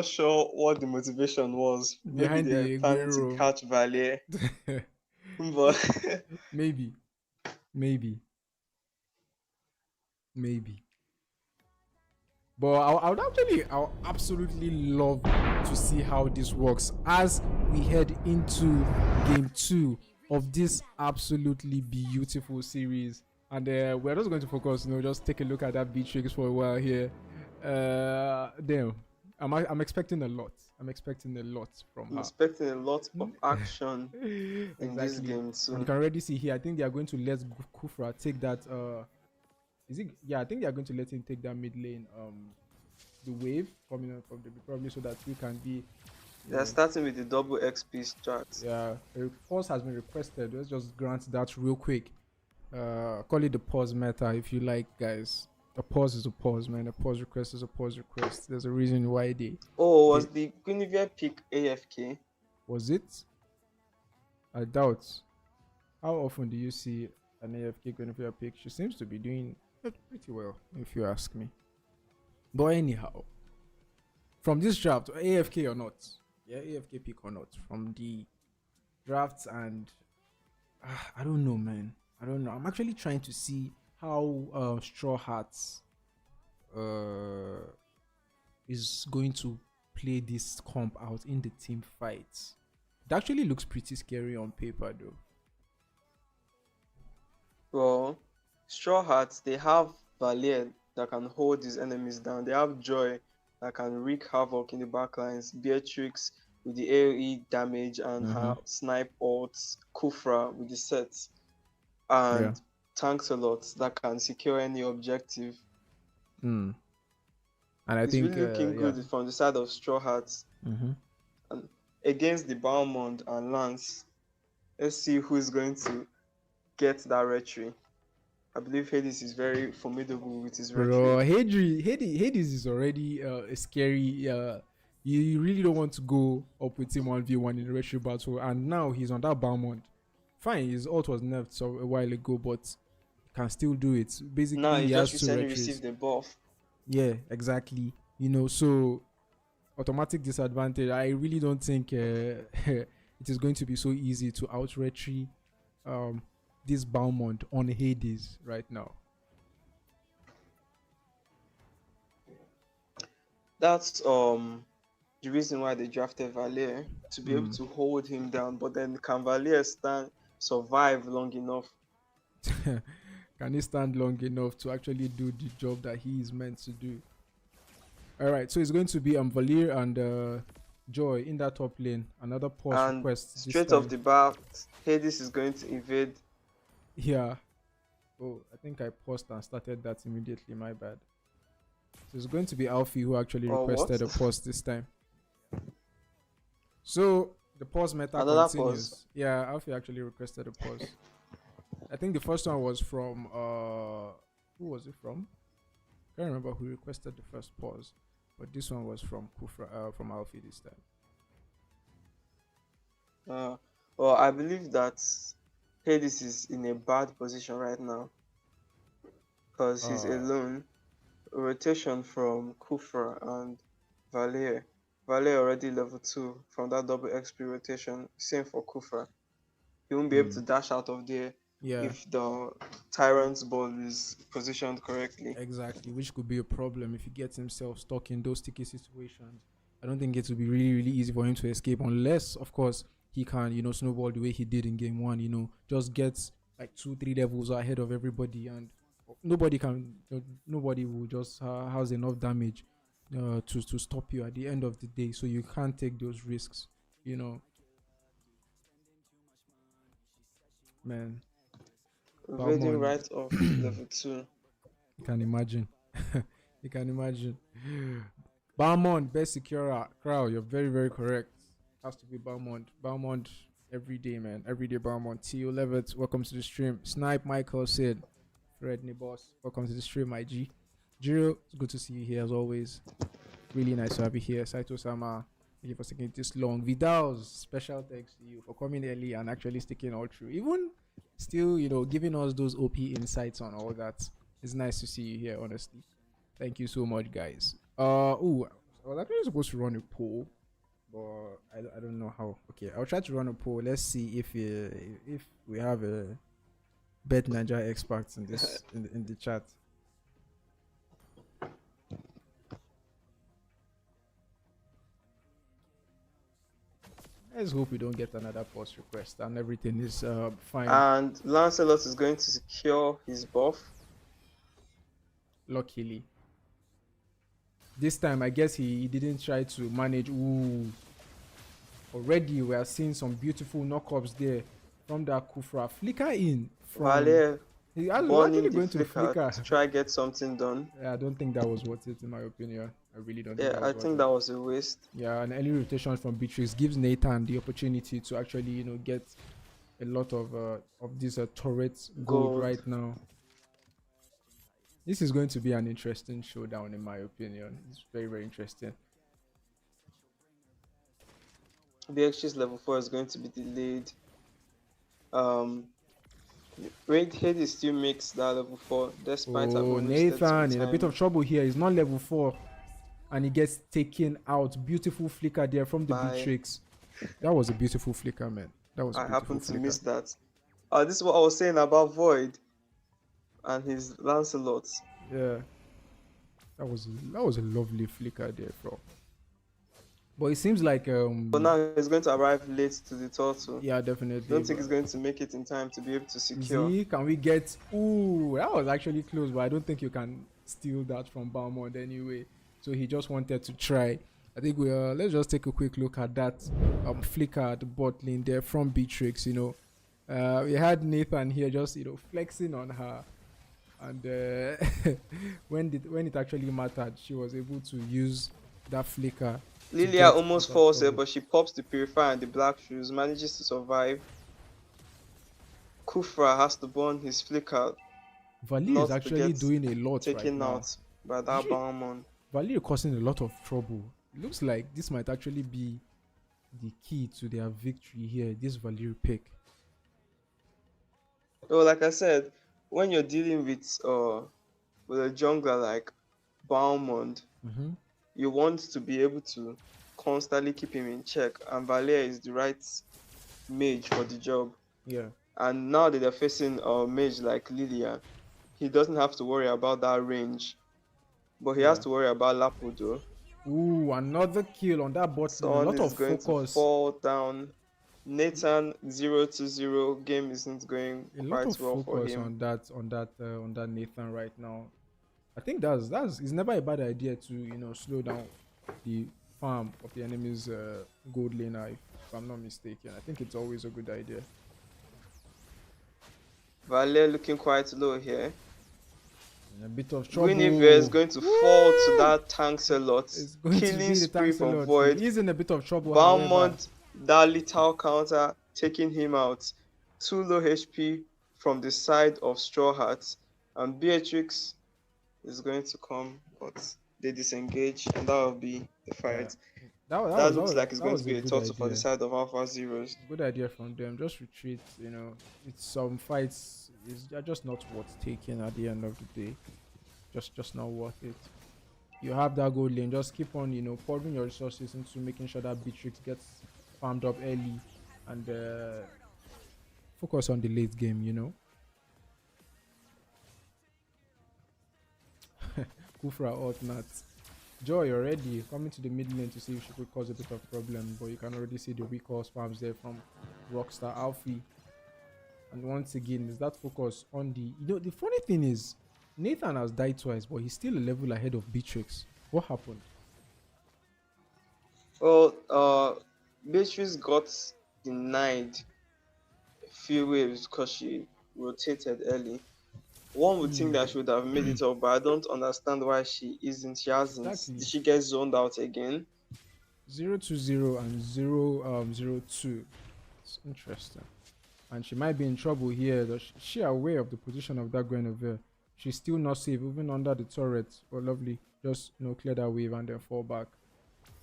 sure what the motivation was. Behind Maybe they're planning to catch Valier. But maybe. But I would absolutely love to see how this works as we head into game 2 of this absolutely beautiful series. And we're just going to focus, just take a look at that Beatrix for a while here. Damn, I'm expecting a lot. I'm expecting a lot from her. I'm expecting a lot of action in this game too. And you can already see here, I think they are going to let Kufra take that. I think they are going to let him take that mid lane. The wave coming up from the probably so that we can be. They're starting with the double XP strat. Yeah, a pause has been requested. Let's just grant that real quick. Call it the pause meta if you like, guys. A pause is a pause, man. A pause request is a pause request. There's a reason why they. Oh, was the Guinevere pick AFK? Was it? I doubt. How often do you see an AFK Guinevere pick? She seems to be doing pretty well, if you ask me. But anyhow, from this draft, AFK or not, AFK pick or not, from the drafts, and I don't know, man. I don't know. I'm actually trying to see how Straw Hats is going to play this comp out in the team fights. It actually looks pretty scary on paper, though. Well, Straw Hats, they have Valier that can hold his enemies down. They have Joy that can wreak havoc in the backlines. Beatrix with the AoE damage and her snipe ults. Kufra with the sets. And tanks a lot that can secure any objective. And I it's think really looking good from the side of Straw Hats. Mm-hmm. And against the Balmond and Lance, Let's see who is going to get that retry. I believe Hades is very formidable with his Bro, retry. Hades is already a scary. You really don't want to go up with him 1v1 in the retry battle, and now he's on that Balmond. Fine, his ult was nerfed so a while ago, but he can still do it. Basically, Now he he just has two recently retries. received the buff. Yeah, exactly. You know, so automatic disadvantage. I really don't think it is going to be so easy to out retry this Balmond on Hades right now. That's the reason why they drafted Valier to be able to hold him down. But then can Valier survive long enough? Can he stand long enough to actually do the job that he is meant to do? All right, so it's going to be Valier and Joy in that top lane. Another pause And request. straight off the bat, Hades is going to invade. Yeah. Oh, I think I paused and started that immediately. My bad. So it's going to be Alfie who actually requested a pause this time. So the pause meta Another continues. pause. Yeah, Alfie actually requested a pause. I think the first one was from who was it from? I can't remember who requested the first pause, but this one was from Kufra, from Alfie this time. Well, I believe that Hades is in a bad position right now because he's alone. Rotation from Kufra and Valier. Valier already level 2 from that double XP rotation. Same for Kufra. He won't be able to dash out of there if the Tyrant's ball is positioned correctly. Exactly, which could be a problem if he gets himself stuck in those sticky situations. I don't think it will be really, really easy for him to escape unless, of course, he can, you know, snowball the way he did in game 1, you know, just gets like 2-3 levels ahead of everybody, and nobody will just has enough damage to stop you at the end of the day, so you can't take those risks, you know. Man, Invading right off level 2. You can imagine. You can imagine. Balmond, best secure crowd. You're very, very correct. Has to be Balmond. Balmond every day, man. Every day Balmond. T.O. Levitt, welcome to the stream. Snipe Michael said, Fred Boss, welcome to the stream, my G. Jiro, it's good to see you here as always. Really nice to have you here. Saito Sama, thank you for sticking this long. Vidal's special thanks to you for coming early and actually sticking all through. Even still, you know, giving us those OP insights on all that. It's nice to see you here, honestly. Thank you so much, guys. I was actually supposed to run a poll, but I don't know how. Okay, I'll try to run a poll. Let's see if we have a Bet Nigeria experts in this in the chat. Let's hope we don't get another post request and everything is fine. And Lancelot is going to secure his buff. Luckily. This time, I guess he didn't try to manage. Ooh. Already, we are seeing some beautiful knockups there from that Kufra. Flicker in. Valier actually going to flicker to try get something done. Yeah, I don't think that was worth it in my opinion. I really don't. Yeah, I think that was a waste. Yeah, an early rotation from Beatrix gives Nathan the opportunity to actually, you know, get a lot of these turrets gold right now. This is going to be an interesting showdown in my opinion. It's very, very interesting. The exchange level 4 is going to be delayed. Raid Hades still makes that level 4 despite Nathan in a bit of trouble here. He's not level 4 and he gets taken out. Beautiful flicker there from the Beatrix. That was a beautiful flicker, man. That was. I happened to miss that. This is what I was saying about Void and his Lancelot. Yeah, that was a lovely flicker there, bro. But it seems like but now he's going to arrive late to the turtle. Yeah, definitely. Don't think he's going to make it in time to be able to secure. See, can we get? Ooh, that was actually close, but I don't think you can steal that from Balmond anyway. So he just wanted to try. I think let's just take a quick look at that flicker at the bot lane there from Beatrix. You know, we had Nathan here just, you know, flexing on her, and when it actually mattered, she was able to use that flicker. Lilia almost falls there, but she pops the Purifier and the Black Shoes, manages to survive. Kufra has to burn his flicker Valir is not to actually get doing a lot right taken now. out by that Balmond. Valir causing a lot of trouble. It looks like this might actually be the key to their victory here. This Valir pick. Well, like I said, when you're dealing with a jungler like Balmond, you want to be able to constantly keep him in check, and Valir is the right mage for the job. Yeah. And now that they're facing a mage like Lilia, he doesn't have to worry about that range, but he has to worry about Lapu though. Ooh, another kill on that bot. Someone a lot is of going focus. to fall down. Nathan 0-0 game isn't going A lot quite of well for focus him. on that Nathan right now. I think that's it's never a bad idea to slow down the farm of the enemy's gold laner, if I'm not mistaken. I think it's always a good idea. Valer looking quite low here. In a bit of trouble. Guinevere is going to fall to that Tank-a-lot. Killing spree from Void. He's in a bit of trouble. Balmond, that little counter, taking him out. 2 low HP from the side of Strawhats. And Beatrix is going to come, but they disengage, and that will be the fight. Yeah. That looks like it's going to be a total for the side of Alpha Zeros. Good idea from them. Just retreat. It's some fights. They're just not worth taking at the end of the day. Just not worth it. You have that gold lane. Just keep on, pouring your resources into making sure that Beatrix gets farmed up early, and focus on the late game. Kufra alternate. Joy already coming to the mid lane to see if she could cause a bit of problem, but you can already see the recall spams there from Rockstar Alfie. And once again, is that focus on the funny thing is, Nathan has died twice, but he's still a level ahead of Beatrix. What happened? Well, Beatrice got denied a few waves because she rotated early. One would think that she would have made it up, but I don't understand why she isn't. She hasn't. Exactly. Did she get zoned out again? 0-0 and 0-0-2. It's interesting. And she might be in trouble here. She aware of the position of that Guinevere. She's still not safe, even under the turret. But lovely. Just clear that wave and then fall back.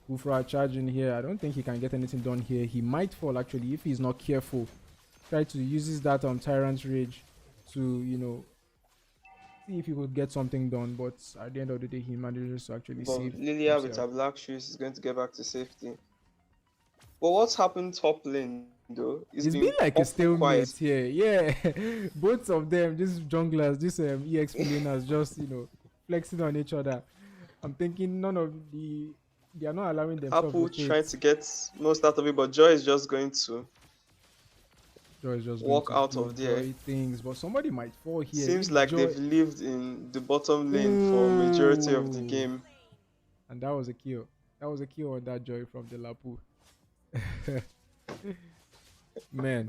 Kufra charging here. I don't think he can get anything done here. He might fall actually if he's not careful. Try to use that Tyrant's Rage to see if he could get something done, but at the end of the day he manages to actually save Lilia himself. with her black shoes is going to get back to safety. But what's happened top lane though? It's been like a stalemate here. Yeah. Both of them, these junglers, these EXP laners, just flexing on each other. I'm thinking they are not allowing themselves. Apple trying to get most out of it, but Joy is just going to walk out of there. Things, but somebody might fall here. Seems like they've lived in the bottom lane for majority of the game. And that was a kill. That was a kill on that Joy from the Lapu. Man.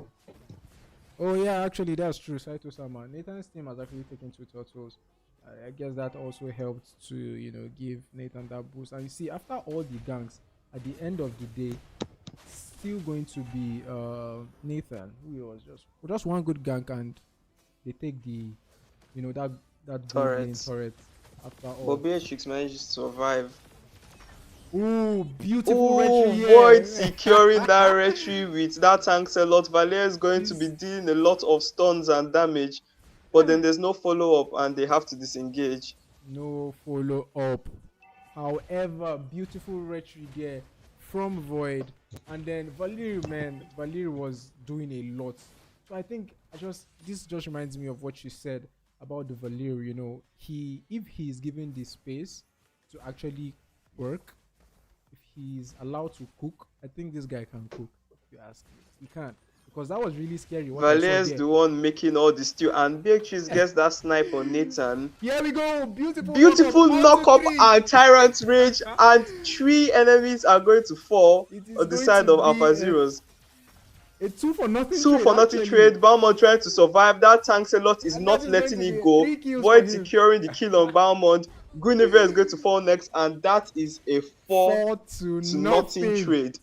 Oh yeah, actually that's true. Saito Sama. Nathan's team has actually taken 2 turtles. I guess that also helped to give Nathan that boost. And you see, after all the ganks, at the end of the day, still going to be Nathan, who was just one good gank, and they take the that turret after all. But Beatrix manages to survive. Ooh, beautiful retry. Void securing that retry with that Tank-a-lot. Valer is going to be dealing a lot of stuns and damage, but then there's no follow-up and they have to disengage. No follow-up. However, beautiful retry there from Void. And then Valir was doing a lot. So I think this just reminds me of what you said about the Valir. If he's given the space to actually work, if he's allowed to cook, I think this guy can cook. If you ask me, he can, because that was really scary. Valer's the one making all the stew, and Beatrice gets that snipe on Nathan. Here we go, beautiful knock up and Tyrant's Rage, and 3 enemies are going to fall on the side of Alpha Zeros. A 2 for nothing. 2 for nothing trade. Balmond trying to survive. That Tank-a-lot is not letting it go. Void securing the kill on Balmond. Guinevere is going to fall next, and that is a 4 to nothing trade.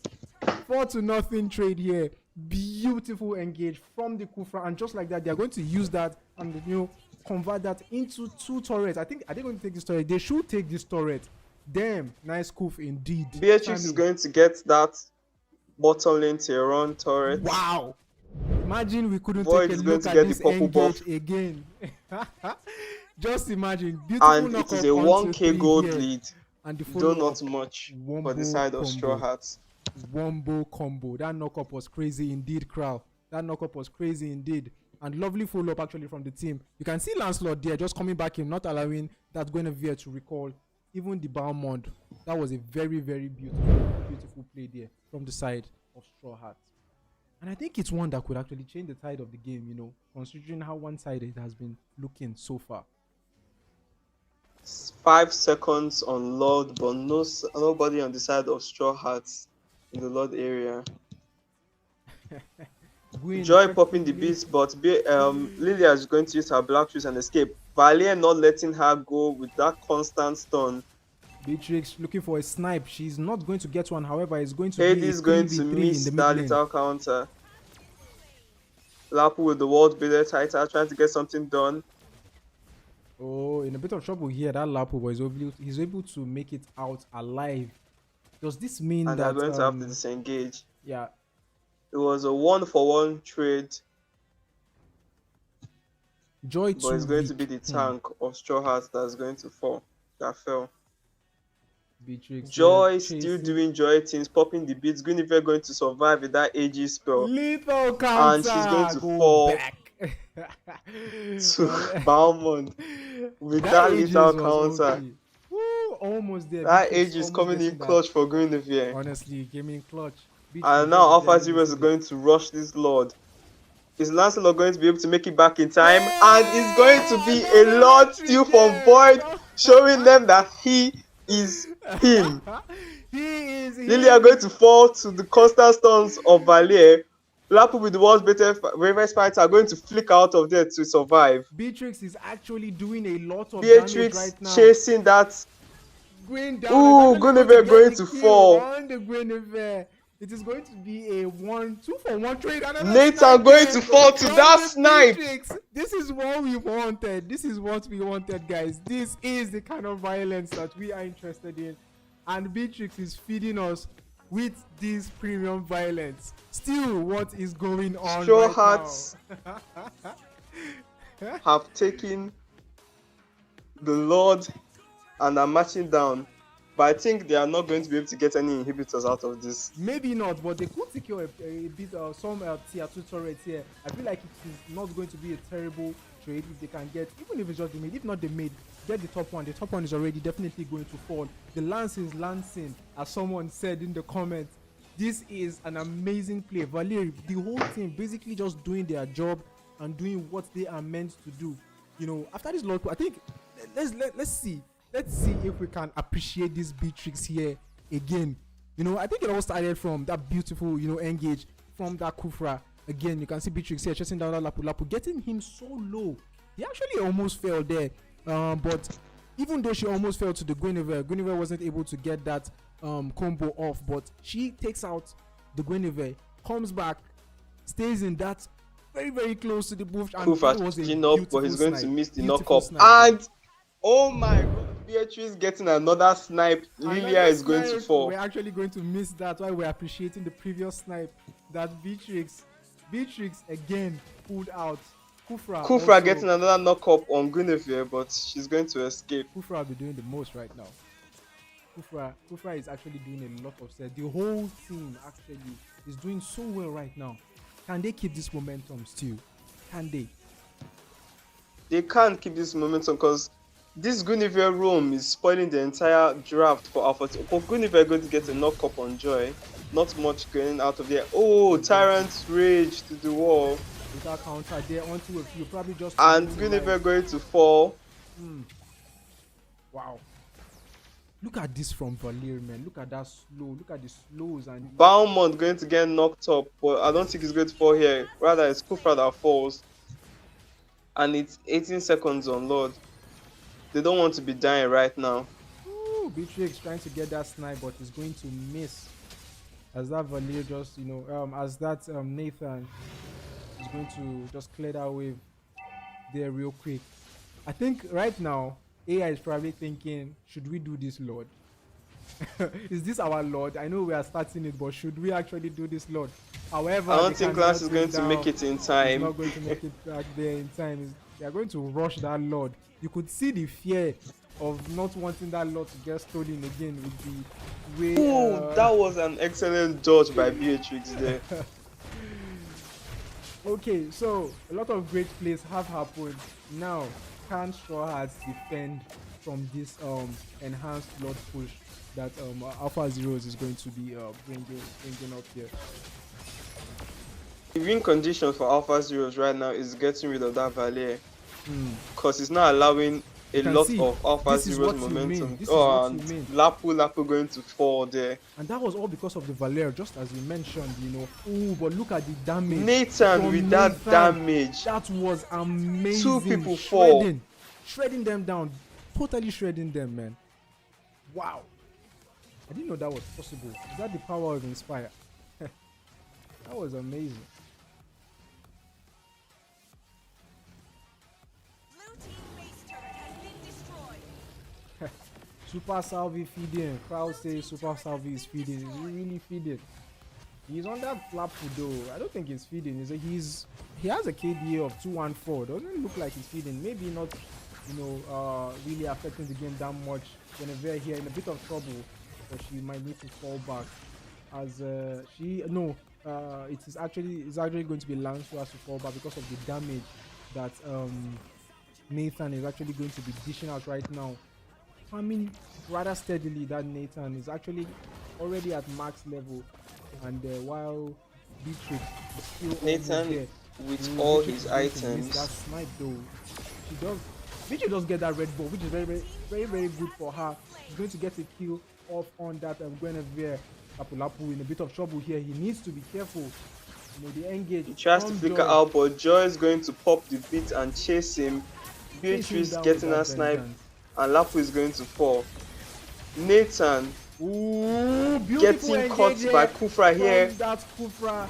4 to nothing trade here. Beautiful engage from the Kufra, and just like that, they are going to use that and convert that into 2 turrets. I think, are they going to take this turret? They should take this turret. Damn, nice Kuf indeed. Beatrix is going to get that bottom lane Tehran turret. Wow. Imagine we couldn't Void take a is going look to at get this the purple engage buff. again. Just imagine. Beautiful And it is a 1k gold lead. And the Though follow-up, not much for Wombo the side of combo. Straw Hats. Wombo combo. That knockup was crazy indeed, Kral. That knockup was crazy indeed. And lovely follow-up actually from the team. You can see Lancelot there just coming back in, not allowing that Guinevere to recall. Even the Balmond. That was a very, very beautiful play there from the side of Straw Hats. And I think it's one that could actually change the tide of the game, considering how one-sided it has been looking so far. 5 seconds on Lord, but nobody on the side of Straw Hats in the Lord area. Joy popping the beats, but Lilia is going to use her black shoes and escape. Valier not letting her go with that constant stun. Beatrix looking for a snipe. She's not going to get one. However, it's going to Hades be a is going 3v3 to miss in the that mid lane. little counter. Lapu with the world beater title, trying to get something done. Oh, in a bit of trouble here. That Lapu was he's able to make it out alive. Does this mean And that they're going to have to disengage? Yeah. It was a 1-for-1 trade. Joy but it's going to be the tank of Straw Hats that's going to fall. That fell. Beatrix, Joy still doing Joy things, popping the beats. Guinevere going to survive with that AG spell. Lethal counter. And she's going to fall back. to Balmond with that lethal counter. Okay. Woo, almost there. That Beatrix AG is coming in clutch for Guinevere. Honestly, came in clutch. Beatrix And now Alpha Zero is going to rush this Lord. Is Lancelot going to be able to make it back in time? And it's going to be a Lord steal from Void, showing them that he is him. Lily are going to fall to the constant stuns of Valier. Lapu with the world's bravest fighter are going to flick out of there to survive. Beatrix is actually doing a lot of Beatrix damage right now. chasing that. Going down. Ooh, Guinevere going to fall. On the Guinevere. It is going to be a 2-for-1 trade. Nathan going to fall to that snipe. Beatrix. This is what we wanted. This is what we wanted, guys. This is the kind of violence that we are interested in. And Beatrix is feeding us with this premium violence. Still, what is going on Straw right Hats now? have taken the Lord and are marching down. But I think they are not going to be able to get any inhibitors out of this. Maybe not, but they could secure a bit of some tier 2 turrets here. I feel like it is not going to be a terrible trade if they can get, even if it's just the mid, if not the mid, get the top one. The top one is already definitely going to fall. The lance is lancing, as someone said in the comments. This is an amazing play. Valerie, the whole team basically just doing their job and doing what they are meant to do. After this Lord, I think let's see. Let's see if we can appreciate this Beatrix here again. I think it all started from that beautiful, engage from that Kufra. Again, you can see Beatrix here chasing down that Lapu, getting him so low. He actually almost fell there. But even though she almost fell to the Guinevere wasn't able to get that combo off. But she takes out the Guinevere, comes back, stays in that very, very close to the bush. Kufra picking up, but he's going to miss the knockup. Snipe. And oh my god, Beatrice getting another snipe. Lilia is going to fall. We're actually going to miss that while we're appreciating the previous snipe that Beatrix again pulled out. Kufra getting another knockup on Guinevere, but she's going to escape. Kufra will be doing the most right now. Kufra is actually doing a lot of stuff. The whole team actually is doing so well right now. Can they keep this momentum still? Can they? They can't keep this momentum because this Guinevere roam is spoiling the entire draft for Alpha. Guinevere going to get a knock-up on Joy. Not much going out of there. Oh, Tyrant's Rage to the wall. Without counter there onto a few, probably just. And Guinevere going to fall. Wow. Look at this from Valerie, man. Look at that slow. Look at the slows and. Balmond going to get knocked up, but I don't think he's going to fall here. Rather, it's Kufra that falls. And it's 18 seconds on Lord. They don't want to be dying right now. Ooh, Beatrix trying to get that snipe, but is going to miss. as that Valier just, as that Nathan is going to just clear that wave there real quick. I think right now AI is probably thinking, should we do this, Lord? Is this our Lord? I know we are starting it, but should we actually do this, Lord? However, I don't think Lance is going to make it in time. He's not going to make it back there in time. They are going to rush that Lord. You could see the fear of not wanting that Lord to get stolen again with the way. Ooh, that was an excellent dodge by Beatrix there. Okay, so a lot of great plays have happened. Now, can Strawhats defend from this enhanced Lord push that Alpha Zeros is going to be bringing up here? The win condition for Alpha Zeros right now is getting rid of that Valier. Because it's not allowing a lot of Alpha Zeros momentum. Oh, and Lapu going to fall there. And that was all because of the Valier, just as you mentioned, Oh, but look at the damage. Nathan with that damage. That was amazing. 2 people fall. Shredding them down. Totally shredding them, man. Wow. I didn't know that was possible. Is that the power of Inspire? That was amazing. Super Salvi feeding. Crowd says Super Salvi is feeding. Is he really feeding? He's on that Lapu though. I don't think he's feeding. He has a KDA of 214. Doesn't look like he's feeding. Maybe not, really affecting the game that much. Whenever here in a bit of trouble, but she might need to fall back. As it's actually going to be Lance who has to fall back because of the damage that Nathan is actually going to be dishing out right now. I mean, rather steadily, that Nathan is actually already at max level, and while Beatrix is still Nathan there, with all his items. That snipe though, Beatrix does get that red ball, which is very, very, very, very good for her. She's going to get a kill off on that Guinevere. Lapu in a bit of trouble here. He needs to be careful. The engage. He tries to flicker out, but Joy is going to pop the beat and chase him. Beatrice getting a snipe, and Lapu is going to fall. Nathan getting caught by Kufra here. That Kufra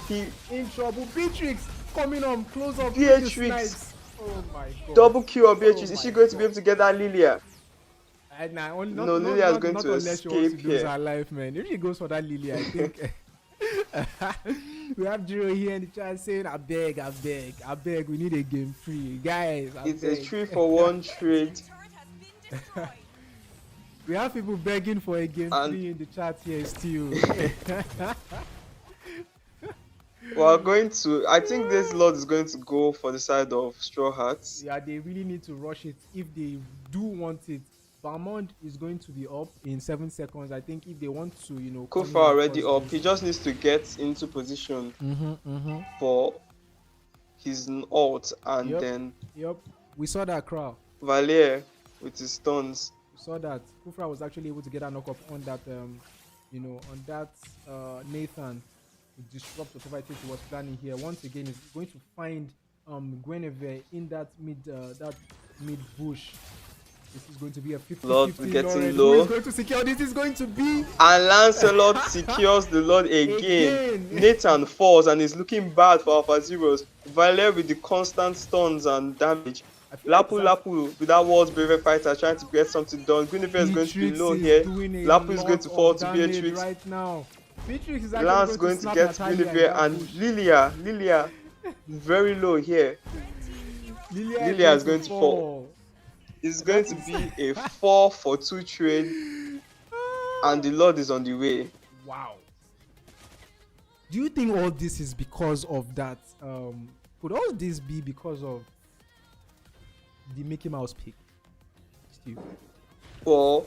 in trouble. Beatrix coming on close up. Beatrix. Oh my god. Double kill of Beatrix. Is she going to be able to get that Lilia? Lilia is going to escape here. Her life, man. If she goes for that Lilia, I think. We have Jiro here in the chat saying, I beg, we need a game free. Guys, it's a 3-for-1 trade. We have people begging for a game free in the chat here still. I think this Lord is going to go for the side of Strawhats. Yeah, they really need to rush it if they do want it. Barmond is going to be up in 7 seconds. I think if they want to, Kufra already up. He just needs to get into position for his ult, and then. Yep, we saw that crowd. Valier with his stuns. We saw that Kufra was actually able to get a knock up on that, Nathan to disrupt whatever it is he was planning here. Once again, he's going to find Guinevere in that mid bush. This is going to be a 50-50. Lord getting low. Who is going to secure this? Is going to be. And Lancelot secures the Lord again. Nathan falls and is looking bad for Alpha Zeros. Valier with the constant stuns and damage. Lapu with that world's bravest fighter trying to get something done. Guinevere is going to be low here. Lapu is going to fall to Beatrix. Right now. Beatrix is Lance going to get Guinevere and Lilia very low here. Lilia is going to fall. It's going to be a 4-for-2 trade, and the Lord is on the way. Wow. Do you think all this is because of that? Could all this be because of the Mickey Mouse pick, Steve? Well,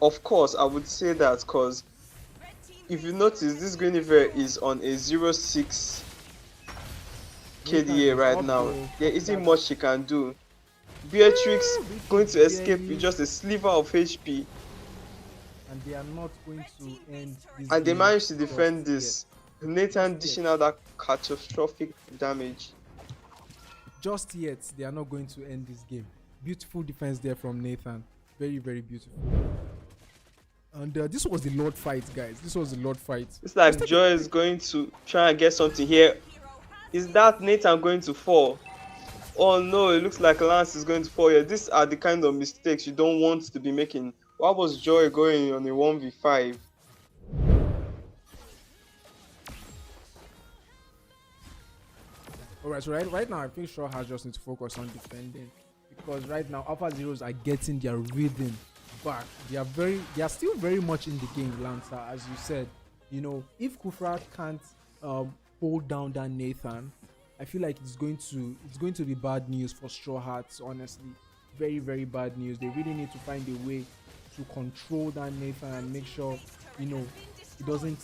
of course, I would say that, because if you notice, this Guinevere is on a 0.6 KDA right now. There isn't much she can do. Beatrix going to escape with just a sliver of HP. And they are not going to end this. And they managed to defend this. Nathan dishing out that catastrophic damage. Just yet, they are not going to end this game. Beautiful defense there from Nathan. Very, very beautiful. And this was the Lord fight, guys. This was the Lord fight. It's like Joy is going to try and get something here. Is that Nathan going to fall? Oh no, it looks like Lance is going to fall here. These are the kind of mistakes you don't want to be making. Why was Joy going on a 1v5? Alright, so right now I think Strawhats just need to focus on defending, because right now Alpha Zeros are getting their rhythm back. They are still very much in the game, Lancer, as you said. You know, if Kufra can't hold down that Nathan, I feel like it's going to be bad news for Strawhats, honestly. Very, very bad news. They really need to find a way to control that Nathan and make sure, you know, he doesn't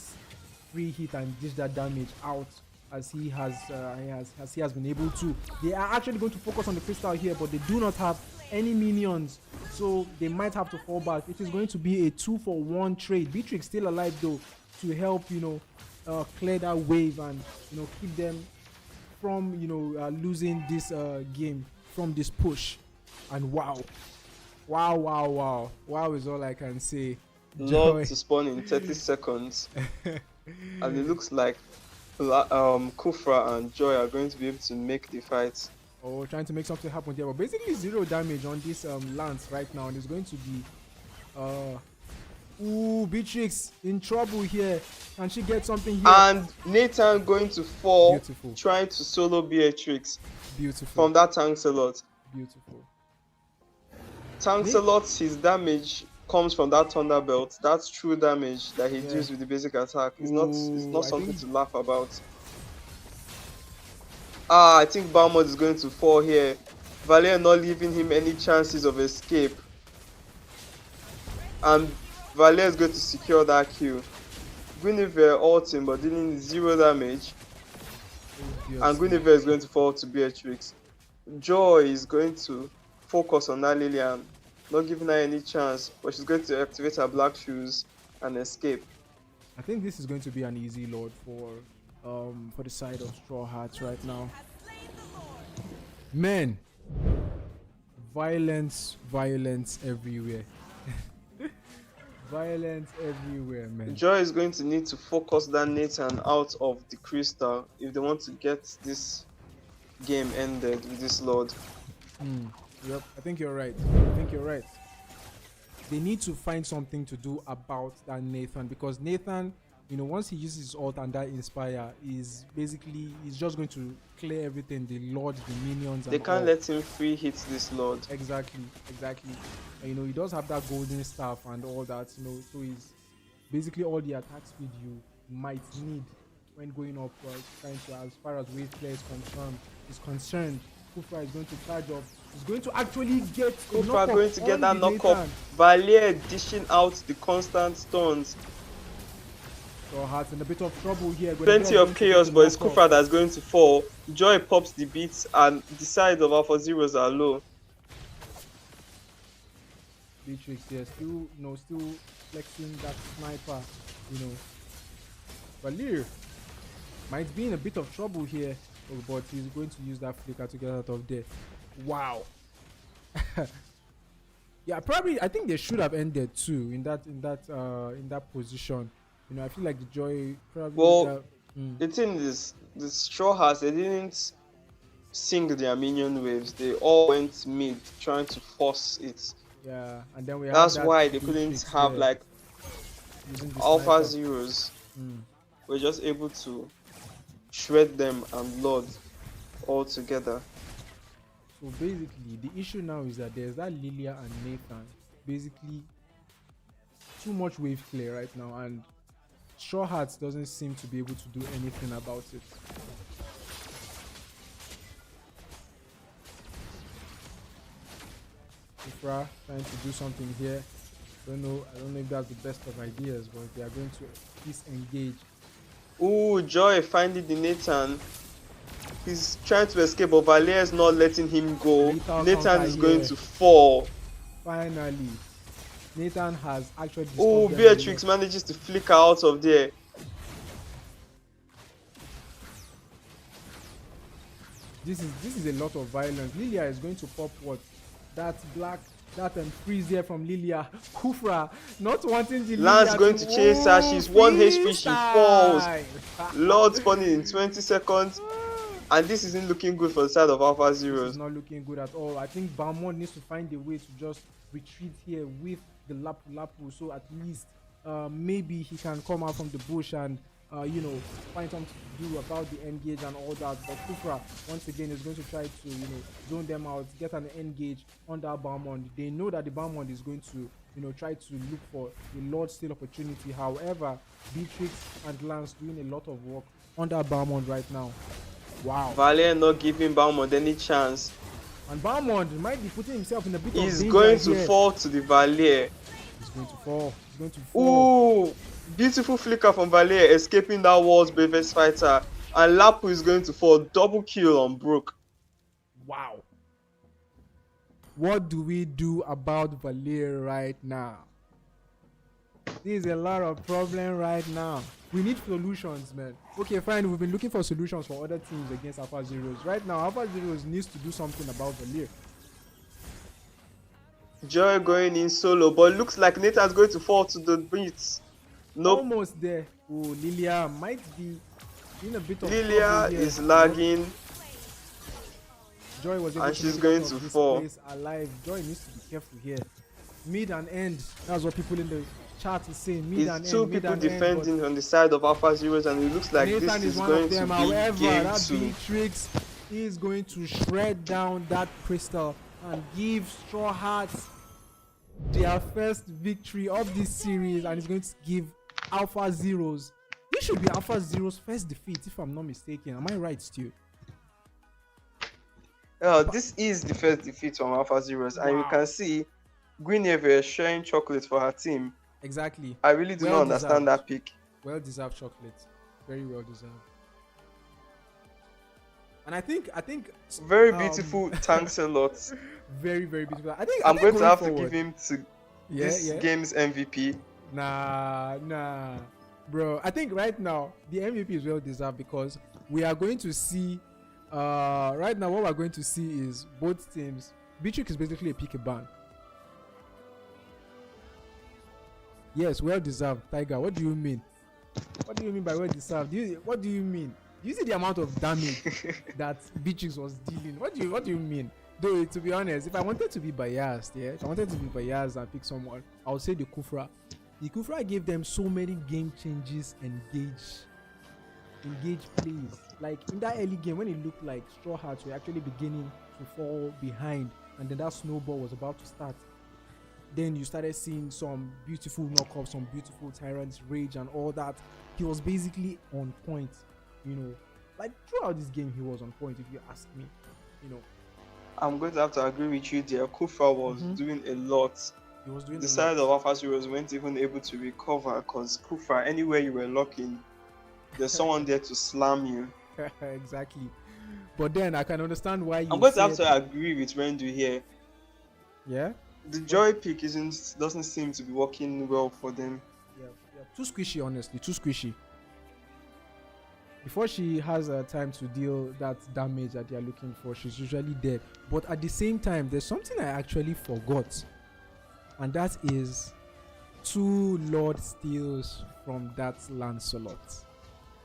free hit and dish that damage out as he has been able to. They are actually going to focus on the crystal here, but they do not have any minions, so they might have to fall back. It is going to be a 2-for-1 trade. Beatrix still alive though, to help, you know, clear that wave and, you know, keep them from, you know, losing this game, from this push. And wow is all I can say. Lord to spawn in 30 seconds. And it looks like Kufra and Joy are going to be able to make the fight. Oh, trying to make something happen here, but basically 0 damage on this Lance right now, and it's going to be ooh, Beatrix in trouble here. Can she get something here? And Nathan going to fall. Beautiful. Trying to solo Beatrix. Beautiful. From that Tancelot. Beautiful. Tancelot, his damage comes from that Thunderbelt. That's true damage that he deals with the basic attack. It's not something to laugh about. I think Balmond is going to fall here. Valier not leaving him any chances of escape. And Valier is going to secure that kill. Guinevere ulting but dealing 0 damage. And Guinevere is going to fall to Beatrix. Joy is going to focus on that Lillian, not giving her any chance, but she's going to activate her black shoes and escape. I think this is going to be an easy load for the side of Strawhats right now. Man, violence everywhere. Violence everywhere, man. Joy is going to need to focus that Nathan out of the crystal if they want to get this game ended with this Lord. Yep, I think you're right. They need to find something to do about that Nathan, because Nathan, you know, once he uses his ult and that Inspire, is basically, he's just going to clear everything, the Lord, the minions. They can't let him free hit this Lord. Exactly. And, you know, he does have that golden staff and all that, you know, so he's basically all the attack speed you might need when going up, trying to, as far as wave player is concerned. Kufra is going to charge up. He's going to actually get Kufra going to get that knockup. Valier dishing out the constant stuns. Strawhats in a bit of trouble here. Plenty of chaos, but it's Kufra that's going to fall. Joy pops the beats and the side of Alpha Zeros are low. Beatrix here, still flexing that sniper, you know. Valier might be in a bit of trouble here, but he's going to use that flicker to get out of there. Wow. Yeah, probably. I think they should have ended too in that position. You know, I feel like the Joy probably. Well, the thing is, the Strawhats, they didn't sing their minion waves. They all went mid, trying to force it. Yeah, and then that's why they couldn't have like Alpha Zeros. We're just able to shred them and Lord all together. So basically, the issue now is that there's that Lilia and Nathan. Basically, too much wave clear right now, and Strawhats doesn't seem to be able to do anything about it. Kufra trying to do something here. I don't know if that's the best of ideas, but they are going to disengage. Ooh, Joy finding the Nathan. He's trying to escape, but Valier is not letting him go. Nathan is going to fall. Finally, Nathan has actually. Oh, Beatrix manages to flicker out of there. This is a lot of violence. Lilia is going to pop what? That black That freeze there from Lilia. Kufra not wanting the Lance Lilia going to chase her. She's 1 HP. She falls. Lord spawning in 20 seconds. And this isn't looking good for the side of Alpha This Zeros. is not looking good at all. I think Balmond needs to find a way to just retreat here with the Lapu Lapu. So at least maybe he can come out from the bush and you know, find something to do about the engage and all that. But Kufra once again is going to try to, you know, zone them out, get an engage on that Balmond. They know that the Balmond is going to, you know, try to look for a Lord Steal opportunity. However, Beatrix and Lance doing a lot of work on that Balmond right now. Wow. Valier not giving Balmond any chance. And Balmond might be putting himself in a bit of danger. He's going to here. fall to the Valier. He's going to fall. He's going to fall. Ooh, beautiful flicker from Valier, escaping that World's bravest fighter. And Lapu is going to fall. Double kill on Brook. Wow. What do we do about Valier right now? There's a lot of problem right now. We need solutions, man. Okay, fine. We've been looking for solutions for other teams against Alpha Zeros. Right now, Alpha Zeros needs to do something about Valier. Joy going in solo, but looks like Nathan's going to fall to the beats. Nope. Almost there. Oh, Lilia might be in a bit of Lilia trouble here. is lagging. Joy was able And to she's make it going out to of this fall. place alive. Joy needs to be careful here. Mid and end. That's what people in the chat is saying. Mid and It's two end. Mid people and end, defending on the side of Alpha Zeros, and it looks like Nathan this is one going of them. to be However, game that 2. Beatrix is going to shred down that crystal and give Strawhats their first victory of this series, and it's going to give Alpha Zeros. This should be Alpha Zeros' first defeat, if I'm not mistaken. Am I right, Stu? This is the first defeat from Alpha Zeros, and you can see Guinevere sharing chocolate for her team. Exactly. I really do not understand that pick. Well deserved chocolate. Very well deserved. And I think Very beautiful thanks a lot. Very, very beautiful. I think I'm going to have forward, to give him to this game's MVP. Nah, bro. I think right now the MVP is well deserved because we are going to see. Right now, what we're going to see is both teams. Beatrix is basically a pick a ban. Yes, well deserved, Tiger. What do you mean? What do you mean by well deserved? What do you mean? Do you see the amount of damage that Beatrix was dealing? What do you mean? Though, to be honest, if I wanted to be biased, if I wanted to be biased and pick someone, I would say the Kufra. The Kufra gave them so many game changes, engage plays. Like in that early game when it looked like Strawhats were actually beginning to fall behind, and then that snowball was about to start. Then you started seeing some beautiful knockoffs, some beautiful Tyrant's Rage and all that. He was basically on point, you know. Like throughout this game, he was on point. If you ask me, you know. I'm going to have to agree with you there. Kufra was doing a lot. He was doing the side of Alpha Zeros weren't even able to recover because Kufra, anywhere you were locking, there's someone there to slam you. Exactly. But then I can understand why I'm going to have to agree with Rendu here. Yeah. The Joy pick doesn't seem to be working well for them. Yeah. Too squishy, honestly. Too squishy. Before she has time to deal that damage that they are looking for, she's usually dead. But at the same time, there's something I actually forgot, and that is 2 Lord Steals from that Lancelot.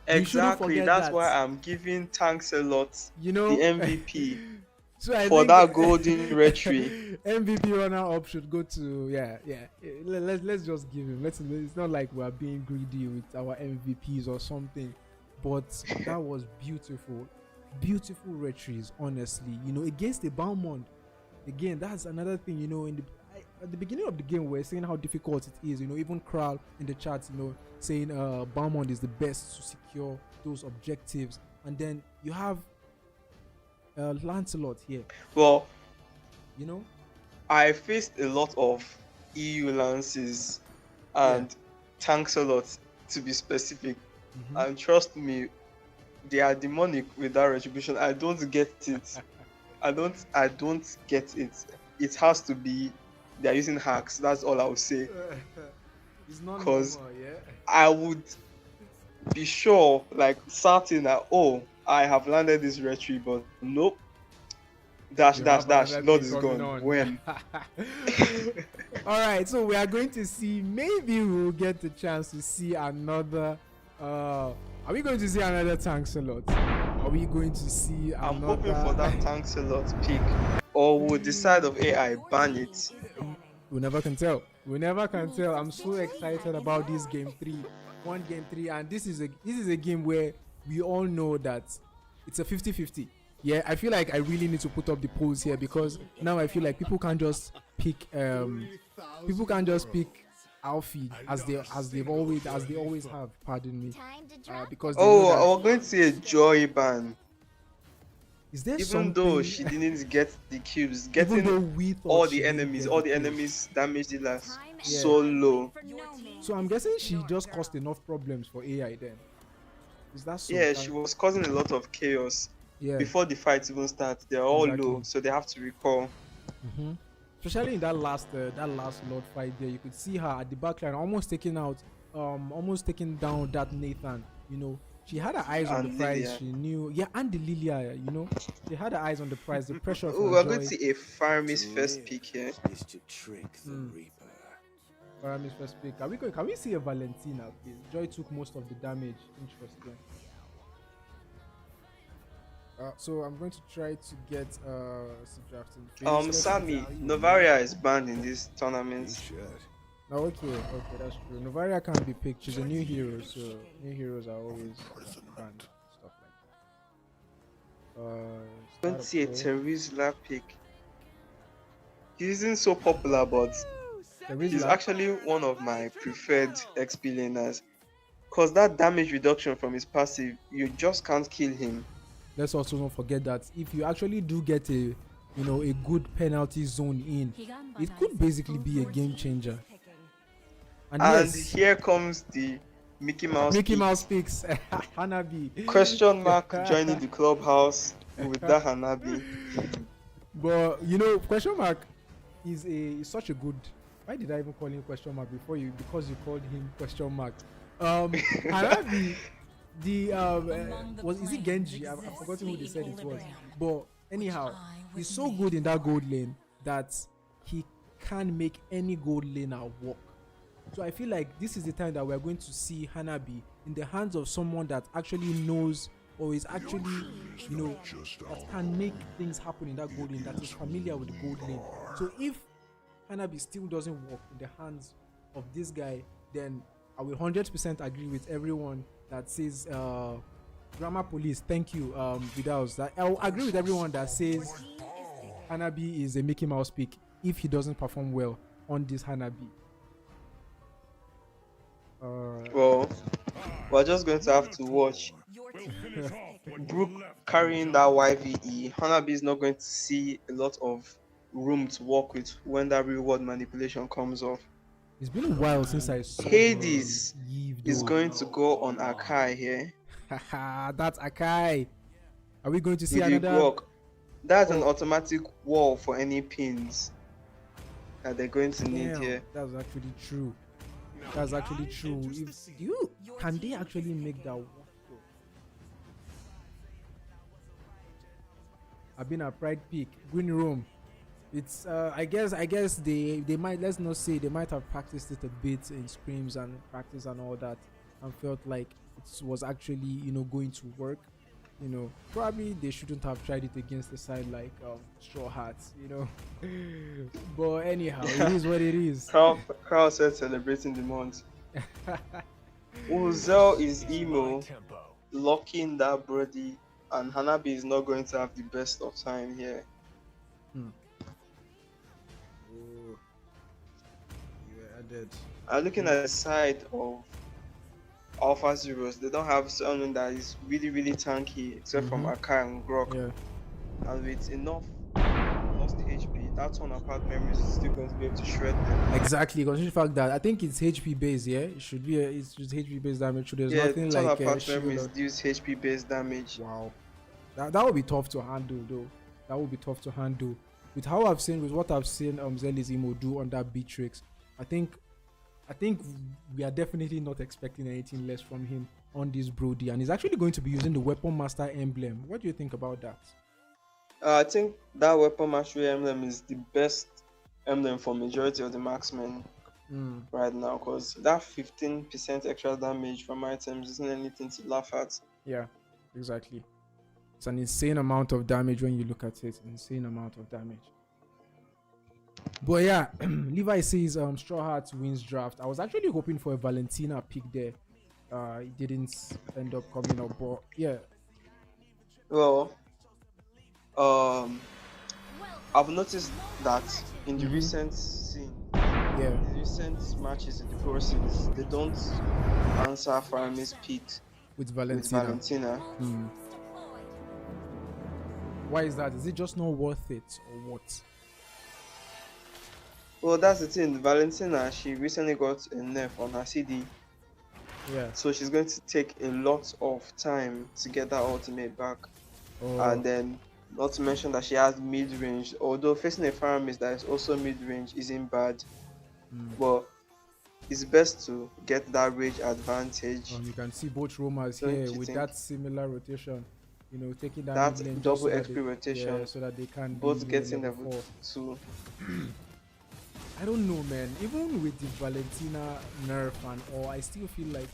Exactly. That's why I'm giving thanks a lot. You know, the MVP so I for think that golden retry. MVP runner up should go to Let's just give him. It's not like we're being greedy with our MVPs or something. But that was beautiful retries, honestly. You know, against the Balmond. Again, that's another thing, you know, at the beginning of the game, we're saying how difficult it is. You know, even Kral in the chat, you know, saying Balmond is the best to secure those objectives. And then you have Lancelot here. Well, you know, I faced a lot of EU lances and tanks a lot, to be specific. And trust me, they are demonic with that retribution. I don't get it. I don't get it. It has to be they're using hacks. That's all I'll say. It's not because normal, I would be sure, like certain that I have landed this retry, but nope. Dash, You dash, have dash. another Lord thing is coming gone. on. When? All right, so we are going to see. Maybe we'll get the chance to see another. Are we going to see another tank slot? Are we going to see another? I'm hoping for that tank slot pick. Or will the side of AI ban it? We never can tell. We never can tell. I'm so excited about this game 3. Game 3, and this is a game where we all know that it's a 50-50. Yeah, I feel like I really need to put up the polls here, because now I feel like people can't just pick Alfie as they always have. Pardon me. Because they know that, I was going to say a joy ban. is there Even though she didn't get the cubes, getting all the enemies damage dealers so low. So I'm guessing she just caused enough problems for AI then. Is that so? Yeah, she was causing a lot of chaos. Yeah. Before the fight even starts, they're all Exactly. low, so they have to recall. Especially in that last Lord fight there, you could see her at the back line almost taking down that Nathan. You know, she had her eyes on the prize. Lilia. She knew, yeah, and the Lilia. You know, she had her eyes on the prize. The pressure. Oh, we're going to see a Farmy's first pick here. Is to trick the Reaper. Farmy's first pick. Can we see a Valentina, please? Joy took most of the damage. Interesting. So I'm going to try to get drafting. Sammy, Novaria is banned in this tournament. Oh, okay, that's true. Novaria can't be picked. She's a new hero, so new heroes are always banned. Stuff like that. Don't see a Terizla pick. He isn't so popular, but he's actually one of my preferred XP laners. Cause that damage reduction from his passive, you just can't kill him. Let's also not forget that if you actually do get a good penalty zone in, it could basically be a game changer. And yes, here comes the Mickey Mouse picks. Hanabi. Question mark joining the clubhouse with that Hanabi. But question mark is such a good. Why did I even call him question mark before you? Because you called him question mark. Hanabi. Is it Genji? I've forgotten who they said it was. But anyhow, he's so good in that gold lane that he can make any gold laner work. So I feel like this is the time that we're going to see Hanabi in the hands of someone that actually knows, or is actually, that can make things happen in that gold lane, that is familiar with the gold lane. So if Hanabi still doesn't work in the hands of this guy, then I will 100% agree with everyone that says grammar police, thank you, Vidals. I'll agree with everyone that says Hanabi is a Mickey Mouse pick if he doesn't perform well on this Hanabi. Well, we're just going to have to watch Brooke carrying that YVE. Hanabi is not going to see a lot of room to work with when that reward manipulation comes off. It's been a while since I saw Hades is going to go on Akai here. That's Akai. Are we going to see another? Block. That's an automatic wall for any pins that they're going to need here. That's actually true. Can they actually make that work? I've been a pride pick, Green Room. It's I guess they might, let's not say, they might have practiced it a bit in scrims and practice and all that, and felt like it was actually going to work. Probably they shouldn't have tried it against a side like Strawhats, But anyhow, it is what it is. Crowd said celebrating the month. Uzel is emo, locking that Brody, and Hanabi is not going to have the best of time here. I'm looking at the side of Alpha Zeros. They don't have someone that is really, really tanky except from Akai and Grok. Yeah. And with enough lost HP, that Torn Apart Memories is still going to be able to shred them. Exactly, considering the fact that I think it's HP based, yeah? It should be it's just HP based damage. So there's nothing Torn like Apart Memories deals HP based damage. Wow. That would be tough to handle though. That would be tough to handle. With what I've seen Zelis Emo do on that Beatrix, I think we are definitely not expecting anything less from him on this Brody, and he's actually going to be using the Weapon Master emblem. What do you think about that? I think that weapon mastery emblem is the best emblem for majority of the marksmen right now, because that 15% extra damage from items isn't anything to laugh at. Yeah, exactly. It's an insane amount of damage when you look at it. Insane amount of damage. But yeah, Levi says Strawhats wins draft. I was actually hoping for a Valentina pick there. It didn't end up coming up, but yeah. Well, I've noticed that in the recent scene, Yeah, the recent matches in the pro scenes, they don't answer Farami's pick with with Valentina. Valentina. Why is that? Is it just not worth it or what? Well, that's the thing. Valentina, she recently got a nerf on her CD. Yeah. So she's going to take a lot of time to get that ultimate back. Oh. And then, not to mention that she has mid-range. Although facing a Faramis that is also mid-range isn't bad. But it's best to get that rage advantage. You can see both Romas Don't here you with think? that similar rotation. You know, taking that That mid lane just double so that XP they- rotation. yeah, so that they can Both be, getting level level 4. 2. I don't know, man. Even with the Valentina nerf and all, I still feel like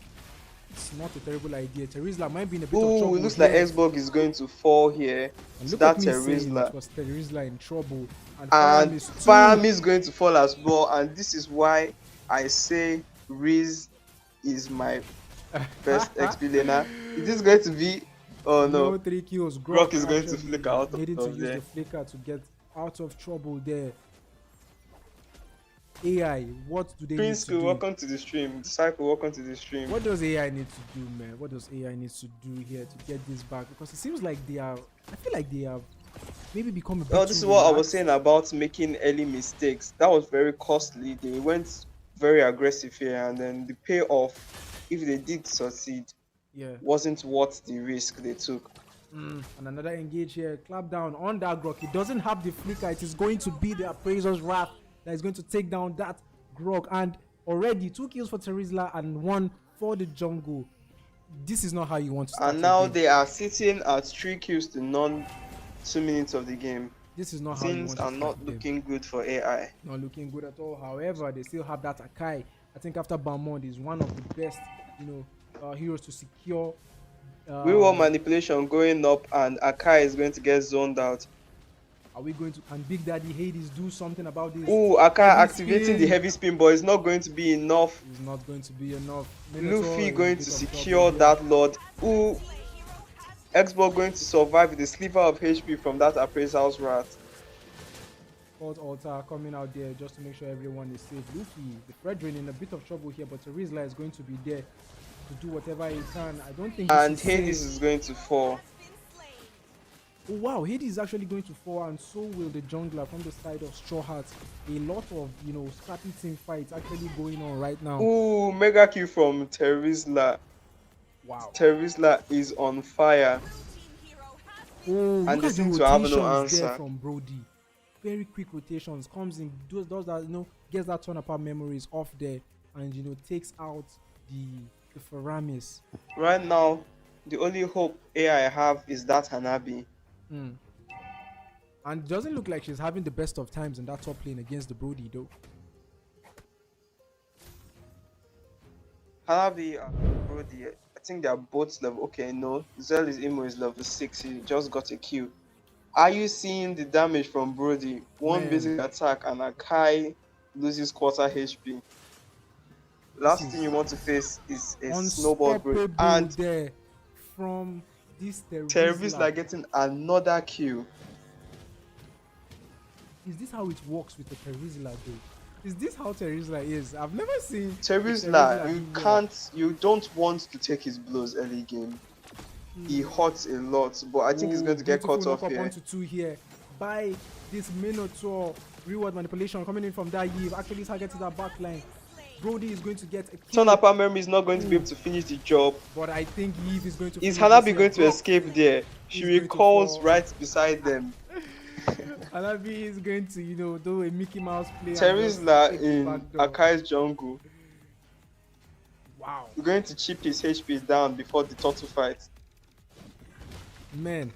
it's not a terrible idea. Terizla might be in a bit of Ooh, trouble. it looks like here. Xbox is going to fall here. And So look at that's me saying Terizla. it was Terizla in trouble. And And Faramis too. Farami is going to fall as well. And this is why I say Riz is my best XP laner. It is going to be. Oh no. 3 kills. Grok is going to actually flicker out needing to of use there. the flicker to get out of trouble there. AI, what do they Prince, need to do? welcome to the stream. Disciple, welcome to the stream. What does AI need to do, man? What does AI need to do here to get this back? Because it seems like they are. I feel like they have maybe become a bit. Well, this is what I was saying about making early mistakes. That was very costly. They went very aggressive here, and then the payoff, if they did succeed, wasn't worth the risk they took. And another engage here. Clap down on that Grok. It doesn't have the flicker. It is going to be the Appraiser's Wrath that is going to take down that Grok. And already 2 kills for Terizla and 1 for the jungle. This is not how you want to start. And now they are sitting at 3 kills to none, 2 minutes of the game. This is not how you want Things to are start not the game. looking good for AI. Not looking good at all. However, they still have that Akai. I think after Balmond is one of the best, heroes to secure. We want manipulation going up, and Akai is going to get zoned out. Are we going to? Can Big Daddy Hades do something about this? Ooh, Akai Heavy activating spin. the heavy spin, but it's not going to be enough. It's not going to be enough. Minotaur Luffy is going a to bit of secure trouble that Lord. Ooh, Xbox going to survive with a sliver of HP from that Appraiser's Wrath. Court Altar coming out there just to make sure everyone is safe. Luffy, the Fredrin in a bit of trouble here, but Terizla is going to be there to do whatever he can. I don't think. And Hades is going to fall. Oh wow, Hades is actually going to fall, and so will the jungler from the side of Strawhats. A lot of scrappy team fights actually going on right now. Ooh, mega kill from Terizla. Wow. Terizla is on fire. Oh, And look they at the seem to have no rotations there answer. from Brody. Very quick rotations, comes in, does that, gets that turn apart memories off there, and takes out the Faramis. Right now, the only hope AI have is that Hanabi. And it doesn't look like she's having the best of times in that top lane against the Brody though. Hanabi and Brody, I think they are both level. Okay, no, Zell's Imo is level 6. He just got a kill. Are you seeing the damage from Brody? One Man. basic attack and Akai loses quarter HP. Last thing you want to face is a snowball Brody. Unstoppable And there from this Terizla getting another kill. Is this how it works with the Terizla though? Is this how Terizla is? I've never seen Terizla, you do well. can't, you don't want to take his blows early game. He hurts a lot, but I think he's going to get caught off here. 1-2 here by this Minotaur. Reward manipulation coming in from that Eve. Actually targeted that back line. Brody is going to get a kill. Turn apart memory is not going to be able to finish the job. But I think Eve is going to. Is finish this Hanabi here. going to Grok escape there? She is going to recalls fall. right beside them. Hanabi is going to, do a Mickey Mouse play. and just Terizla take the in back door. Akai's jungle. Wow. We're going to chip his HP down before the turtle fight. Man.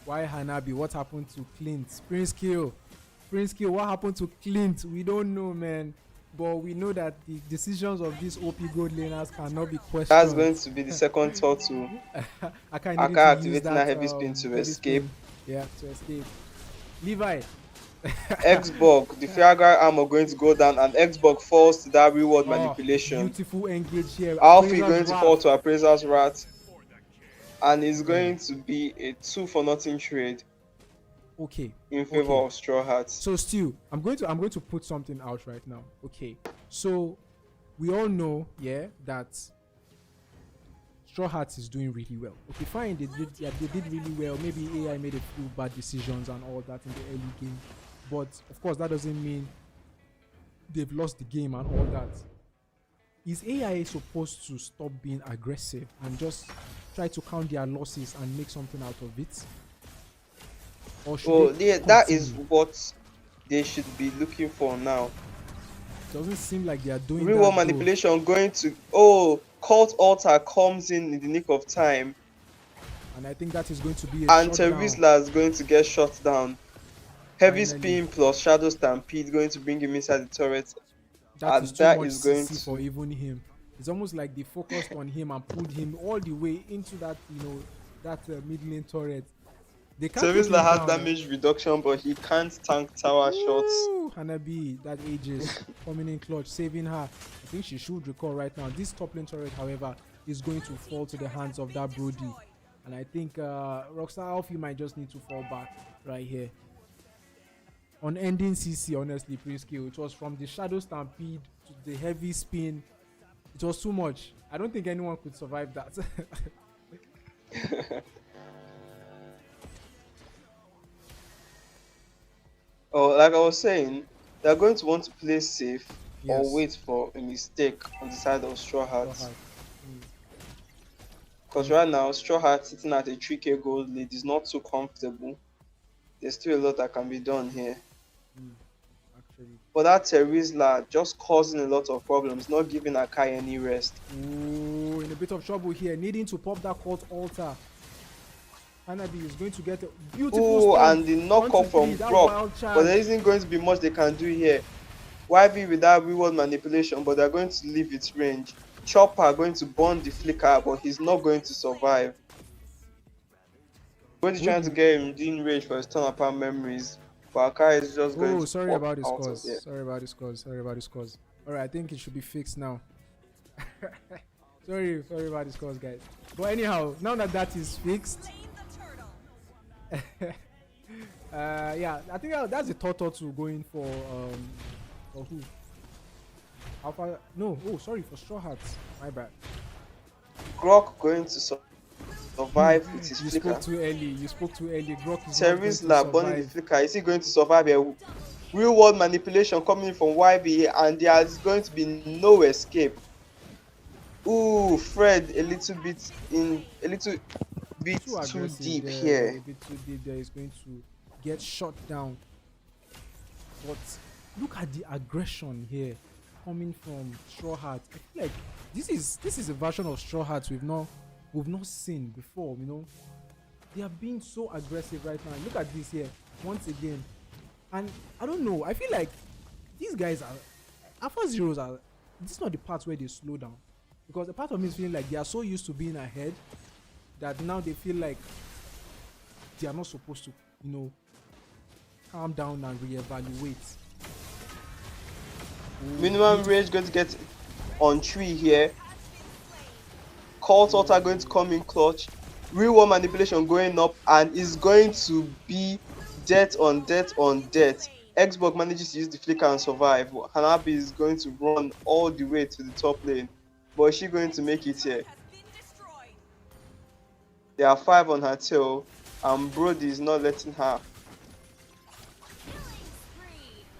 Why Hanabi? What happened to Clint? Prince Kill, what happened to Clint? We don't know, man. But we know that the decisions of these OP gold laners cannot be questioned. That's going to be the second thought to Aka activating a heavy spin to escape. Yeah, to escape. Levi. Xbox, the Fiagra armor going to go down, and Xbox falls to that reward manipulation. Beautiful engage here. Alfie going to fall to Appraiser's Wrath, and it's going to be a 2-for-0 trade. Okay. In favor of Straw Hats. So Stu, I'm going to put something out right now. Okay. So we all know, that Straw Hats is doing really well. Okay, fine, they did really well. Maybe AI made a few bad decisions and all that in the early game. But of course that doesn't mean they've lost the game and all that. Is AI supposed to stop being aggressive and just try to count their losses and make something out of it? Well, that is what they should be looking for now. Doesn't seem like they are doing reward manipulation going to Cult Altar comes in the nick of time, and I think that is going to be and Terizla is going to get shot down. Heavy spin plus Shadow Stampede going to bring him inside the turret. That is going to for even him. It's almost like they focused on him and pulled him all the way into that mid lane turret. Terizla has damage reduction, but he can't tank tower shots. Hanabi, that Aegis coming in clutch, saving her. I think she should recall right now. This top lane turret, however, is going to fall to the hands of that Brody. And I think Rockstar Alfie might just need to fall back right here. On ending CC, honestly, Pre-skill, it was from the Shadow Stampede to the heavy spin. It was too much. I don't think anyone could survive that. Like I was saying, they're going to want to play safe or wait for a mistake on the side of Straw Hats. Because right now, Straw Hats sitting at a 3k gold lead is not too comfortable. There's still a lot that can be done here. But that Terizla just causing a lot of problems, not giving Akai any rest. Ooh, in a bit of trouble here, needing to pop that Cult Altar. Hanabi is going to get a beautiful and the knock-off from Brock, but there isn't going to be much they can do here. YV with that reward manipulation, but they're going to leave its range. Chopper going to burn the flicker, but he's not going to survive. Going to trying to get him in range for his turn apart memories, but Akai is just going to sorry about his cause. Sorry about his cause. Alright, I think it should be fixed now. sorry about his cause, guys. But anyhow, now that is fixed. Yeah, I think that's the Toto going for who? Alpha? No, sorry, for Straw Hats. My bad. Grok going to survive with his flicker. You spoke too early. Grok is Terizla burning the flicker. Is he going to survive a real world manipulation coming from YB, and there is going to be no escape? Ooh, Fred a little bit too deep here. A bit too deep there. Is going to get shot down. But look at the aggression here coming from Straw Hats. I feel like this is a version of Straw Hats we've not seen before. You know, they are being so aggressive right now. Look at this here once again, and I don't know. I feel like these guys are Alpha Zeros are. This is not the part where they slow down, because the part of me is feeling like they are so used to being ahead that now they feel like they are not supposed to, calm down and reevaluate. Minimum range going to get on 3 here. Cult Altar going to come in clutch. Real world manipulation going up, and is going to be death on death on death. Xbox manages to use the flicker and survive. Hanabi is going to run all the way to the top lane, but is she going to make it here? There are 5 on her tail, and Brody is not letting her.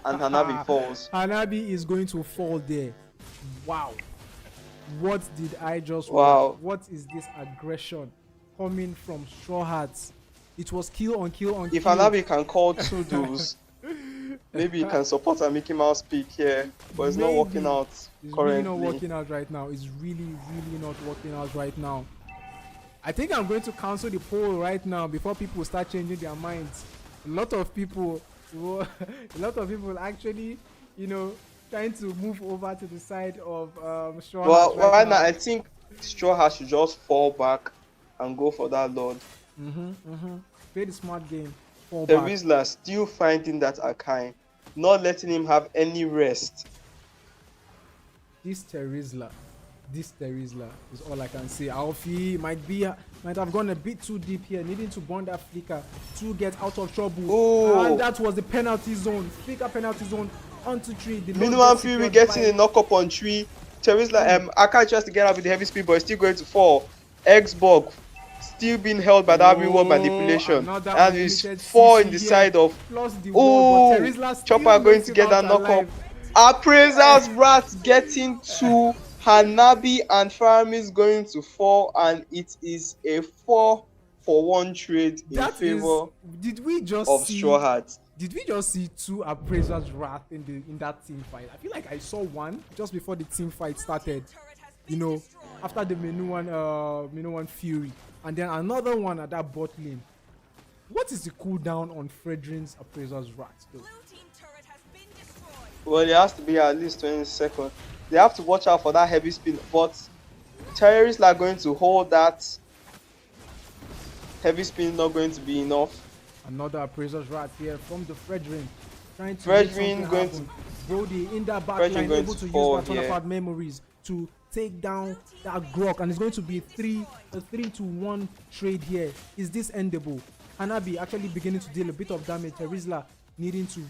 And Hanabi falls. Hanabi is going to fall there. Wow. What did I just watch? What is this aggression coming from Straw Hats? It was kill on kill on if kill. If Hanabi can call 2 duels, maybe he can support a Mickey Mouse pick here, but it's not working out currently. It's really not working out right now. It's really not working out right now. I think I'm going to cancel the poll right now before people start changing their minds. A lot of people actually, trying to move over to the side of Straw Hats Well, right right now. now I think Straw Hats should just fall back and go for that Lord. Play the smart game. Fall back. Terizla still finding that Akai, not letting him have any rest. This Terizla is all I can say. Alfie might have gone a bit too deep here, needing to burn that flicker to get out of trouble. Oh. And that was the penalty zone. Flicker penalty zone onto 3. Minimum Fury getting a knock up on 3. Terizla, Akai tries to get out with the heavy speed, but it's still going to fall. Xbog still being held by that reward manipulation, and it's 4 in the side of. Chopper going to get that knock up. Appraiser's Rat getting to Hanabi, and Farm is going to fall, and it is a 4-for-1 trade in favor of Straw Hats. Did we just see 2 Appraiser's Wrath in that team fight? I feel like I saw one just before the team fight started. After the Minu one Fury, and then another one at that bot lane. What is the cooldown on Fredrin's Appraiser's Wrath though? Well, it has to be at least 20 seconds. They have to watch out for that heavy spin, but terrorists are going to hold that heavy spin, not going to be enough. Another Appraiser's Wrath here from the Fredrin. Trying to Fredrin going to Brody in that back line, able to use that Tonapad memories to take down that Grok, and it's going to be a 3-to-1 trade here. Is this endable? Hanabi actually beginning to deal a bit of damage. Terizla needing to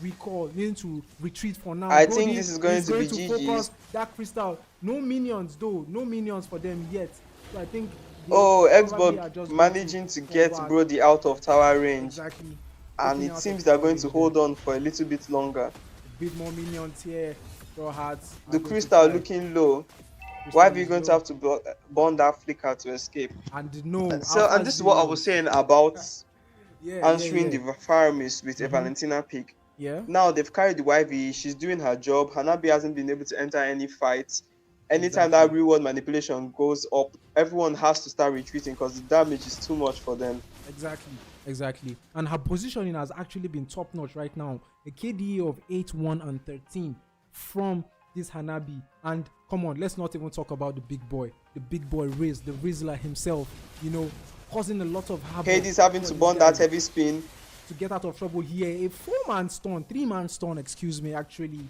retreat for now. I Brody think this is going to be GG's. Focus Dark Crystal. No minions though. No minions for them yet. So I think. Xbox managing to get Brody out of tower range. Exactly. And it seems they're going to hold on for a little bit longer. A bit more minions here. Straw Hats. The Crystal looking low. Why are you going to have to burn that flicker to escape? And this is what I was saying about answering the Faramis with a Valentina pick. Yeah. Now they've carried the YV. She's doing her job. Hanabi hasn't been able to enter any fights. Anytime that reward manipulation goes up, everyone has to start retreating because the damage is too much for them. Exactly. And her positioning has actually been top notch right now. A KDA of 8-1 and 13 from this Hanabi. And come on, let's not even talk about the big boy Riz, the Rizzler himself, causing a lot of havoc. Hades having to burn that heavy spin to get out of trouble here. A 3-man stun, actually,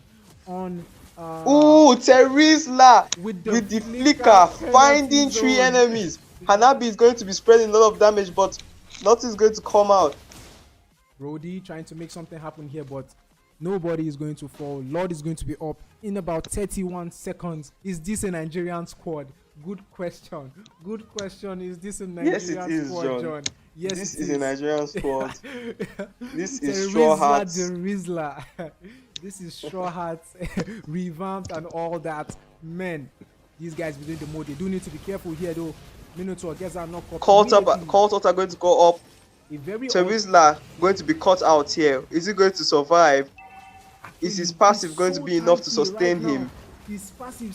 on Terizla with the flicker finding 3 enemies. Hanabi is going to be spreading a lot of damage, but nothing's going to come out. Brody trying to make something happen here, but nobody is going to fall. Lord is going to be up in about 31 seconds. Is this a Nigerian squad? Good question. Is this a Nigerian squad, John? Yes, this is a Nigerian squad. This is Straw Hats. The Rizzler. This is Straw Hats revamped and all that. Men, these guys within the mode, they do need to be careful here though. Minotaur gets that knock up. Cult are going to go up. Terizla going to be cut out here. Is he going to survive? Is his passive going to be enough to sustain him?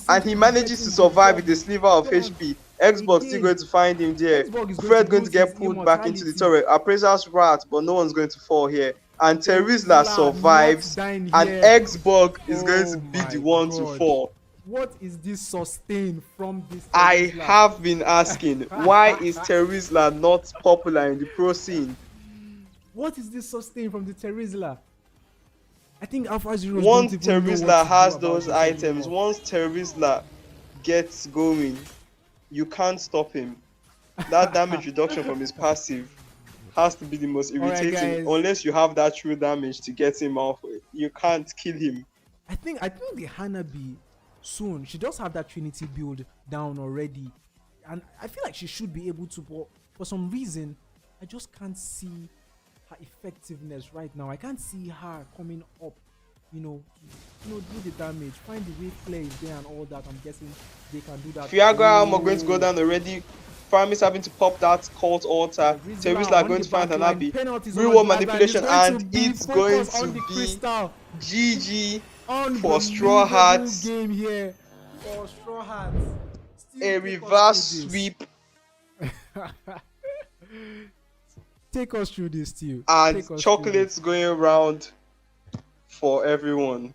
And he manages to survive with a sliver of HP. Xbox still going to find him there. Fred going to get pulled back into the turret. Appraiser's Rat, but no one's going to fall here. And Terizla survives, and Xbox is going to be the one to fall. What is this sustain from this? I have been asking, why is Terizla not popular in the pro scene? What is this sustain from the Terizla? I think Alpha Zero. Once Terizla has those items, once Terizla gets going, you can't stop him. That damage reduction from his passive has to be the most irritating, unless you have that true damage to get him off. You can't kill him. I think the Hanabi soon, she does have that Trinity build down already, and I feel like she should be able to, but for some reason I just can't see her effectiveness right now. I can't see her coming up, do the damage, find the weak plays there and all that. I'm guessing they can do that. Fiagra are going to go down already. Farm is having to pop that cult altar. Terizla going to find Hanabi. Reward manipulation, and it's going to be GG for Straw Hats. Game here for Straw Hats. A reverse sweep Take us through this, Stu. And Take us through chocolates going around for everyone.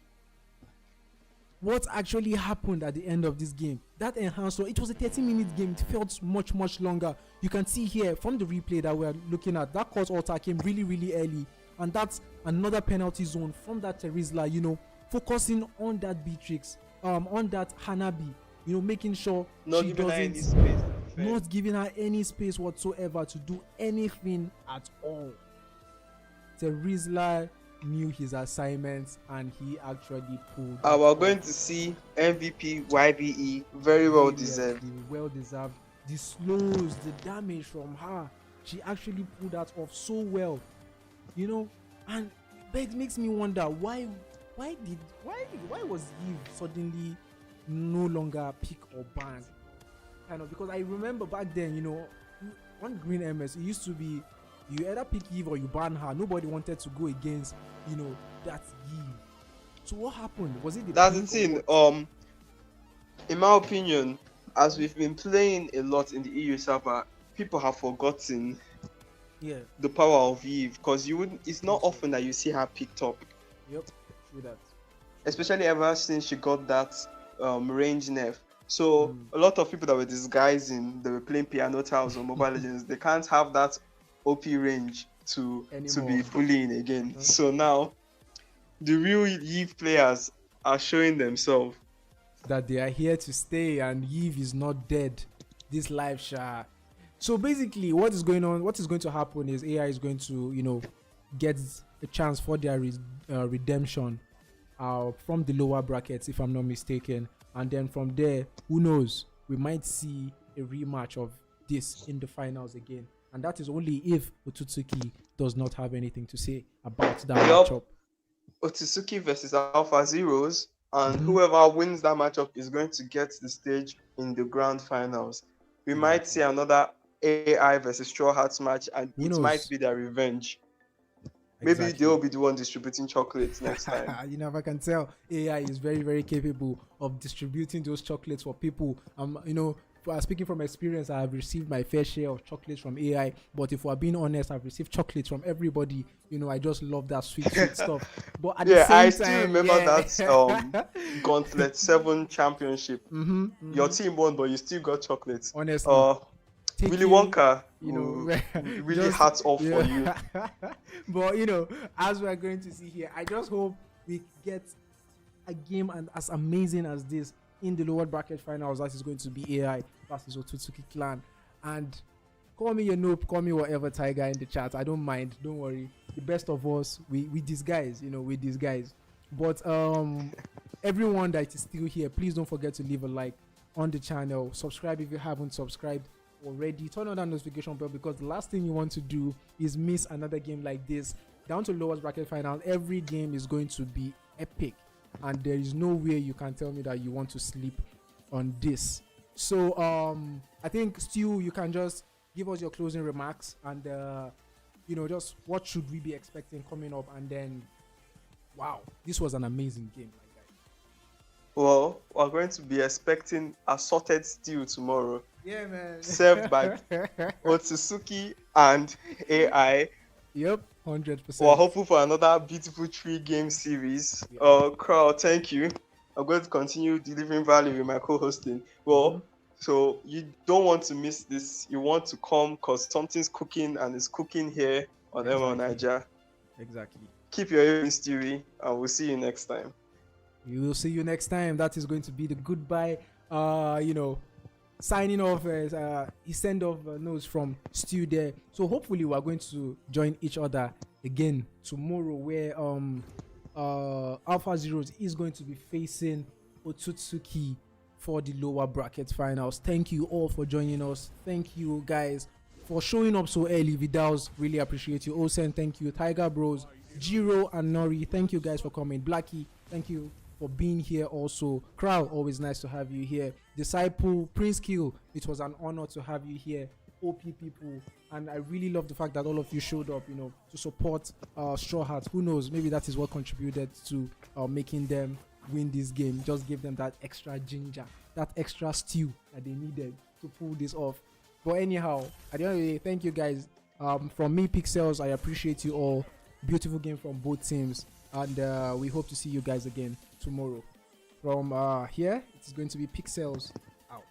what actually happened at the end of this game. That enhanced, it was a 30-minute game. It felt much, much longer. You can see here from the replay that we're looking at, that court altar came really, really early. And that's another penalty zone from that Terizla, you know, focusing on that Beatrix, on that Hanabi, you know, making sure Not she giving her any doesn't, space. not giving her any space whatsoever to do anything at all. Terizla knew his assignments and he actually pulled. We're going to see MVP YBE, very well deserved. Well deserved. The slows, the damage from her, she actually pulled that off so well, you know. And it makes me wonder why was Eve suddenly no longer pick or ban, kind of, because I remember back then, you know, on Green MS it used to be you either pick Eve or you ban her. Nobody wanted to go against, you know, that Eve. So what happened? Was it the That's the pink thing. In my opinion, as we've been playing a lot in the EU server, people have forgotten the power of Eve, because it's not often that you see her picked up. Yep, true that. Especially ever since she got that range nerf. So a lot of people that were disguising, they were playing piano tiles or Mobile Legends, they can't have that OP range to be bullying again. So now the real Eve players are showing themselves that they are here to stay and Eve is not dead. This live So basically what is going to happen is AI is going to, you know, get a chance for their redemption from the lower brackets, if I'm not mistaken. And then from there, who knows, we might see a rematch of this in the finals again. And that is only if Otsutsuki does not have anything to say about that matchup. Otsutsuki versus Alpha Zeros, and whoever wins that matchup is going to get the stage in the grand finals. We might see another AI versus Strawhats match, and it might be their revenge. Maybe they'll be the one distributing chocolates next time. You never can tell. AI is very, very capable of distributing those chocolates for people. You know, speaking from experience, I have received my fair share of chocolates from AI. But if we're being honest, I've received chocolates from everybody. You know, I just love that sweet stuff. But at the same I time, still remember that Gauntlet 7 championship. Your team won, but you still got chocolates. Honestly. Willy Wonka, you know, really hats off for you. But you know, as we're going to see here, I just hope we get a game as amazing as this in the lower bracket finals. That is going to be AI versus Otsutsuki Clan. And call me a noob, call me whatever, Tiger, in the chat. I don't mind. Don't worry. The best of us, we disguise. You know, we disguise. But everyone that is still here, please don't forget to leave a like on the channel. Subscribe if you haven't subscribed already. Turn on that notification bell, because the last thing you want to do is miss another game like this. Down to lowest bracket final, every game is going to be epic, and there is no way you can tell me that you want to sleep on this. So I think, Stu, you can just give us your closing remarks and you know, just what should we be expecting coming up. And then, wow, this was an amazing game, my guy. Well, we're going to be expecting assorted stew tomorrow. Yeah, man. Served by Otsutsuki and AI. Yep, 100%. We're hopeful for another beautiful 3-game series. Crowd, thank you. I'm going to continue delivering value with my co-hosting. Well, so you don't want to miss this. You want to come because something's cooking, and it's cooking here on ML Niger. Exactly. Keep your ears stewy, and we'll see you next time. We will see you next time. That is going to be the goodbye. You know, signing off as he send off notes from Stu there. So hopefully we are going to join each other again tomorrow, where Alpha Zeros is going to be facing Otsutsuki for the lower bracket finals. Thank you all for joining us. Thank you guys for showing up so early. Vidals, really appreciate you. Osen, thank you. Tiger Bros, Jiro and Nori, thank you guys for coming. Blackie, thank you for being here also. Crowd, always nice to have you here. Disciple, Prince Kill, it was an honor to have you here. OP people, and I really love the fact that all of you showed up, you know, to support Straw Hats. Who knows, maybe that is what contributed to making them win this game. Just give them that extra ginger, that extra stew that they needed to pull this off. But anyhow, at the end of the day, thank you guys. From me, Pixels, I appreciate you all. Beautiful game from both teams, and we hope to see you guys again tomorrow. From here, it's going to be Pixels out.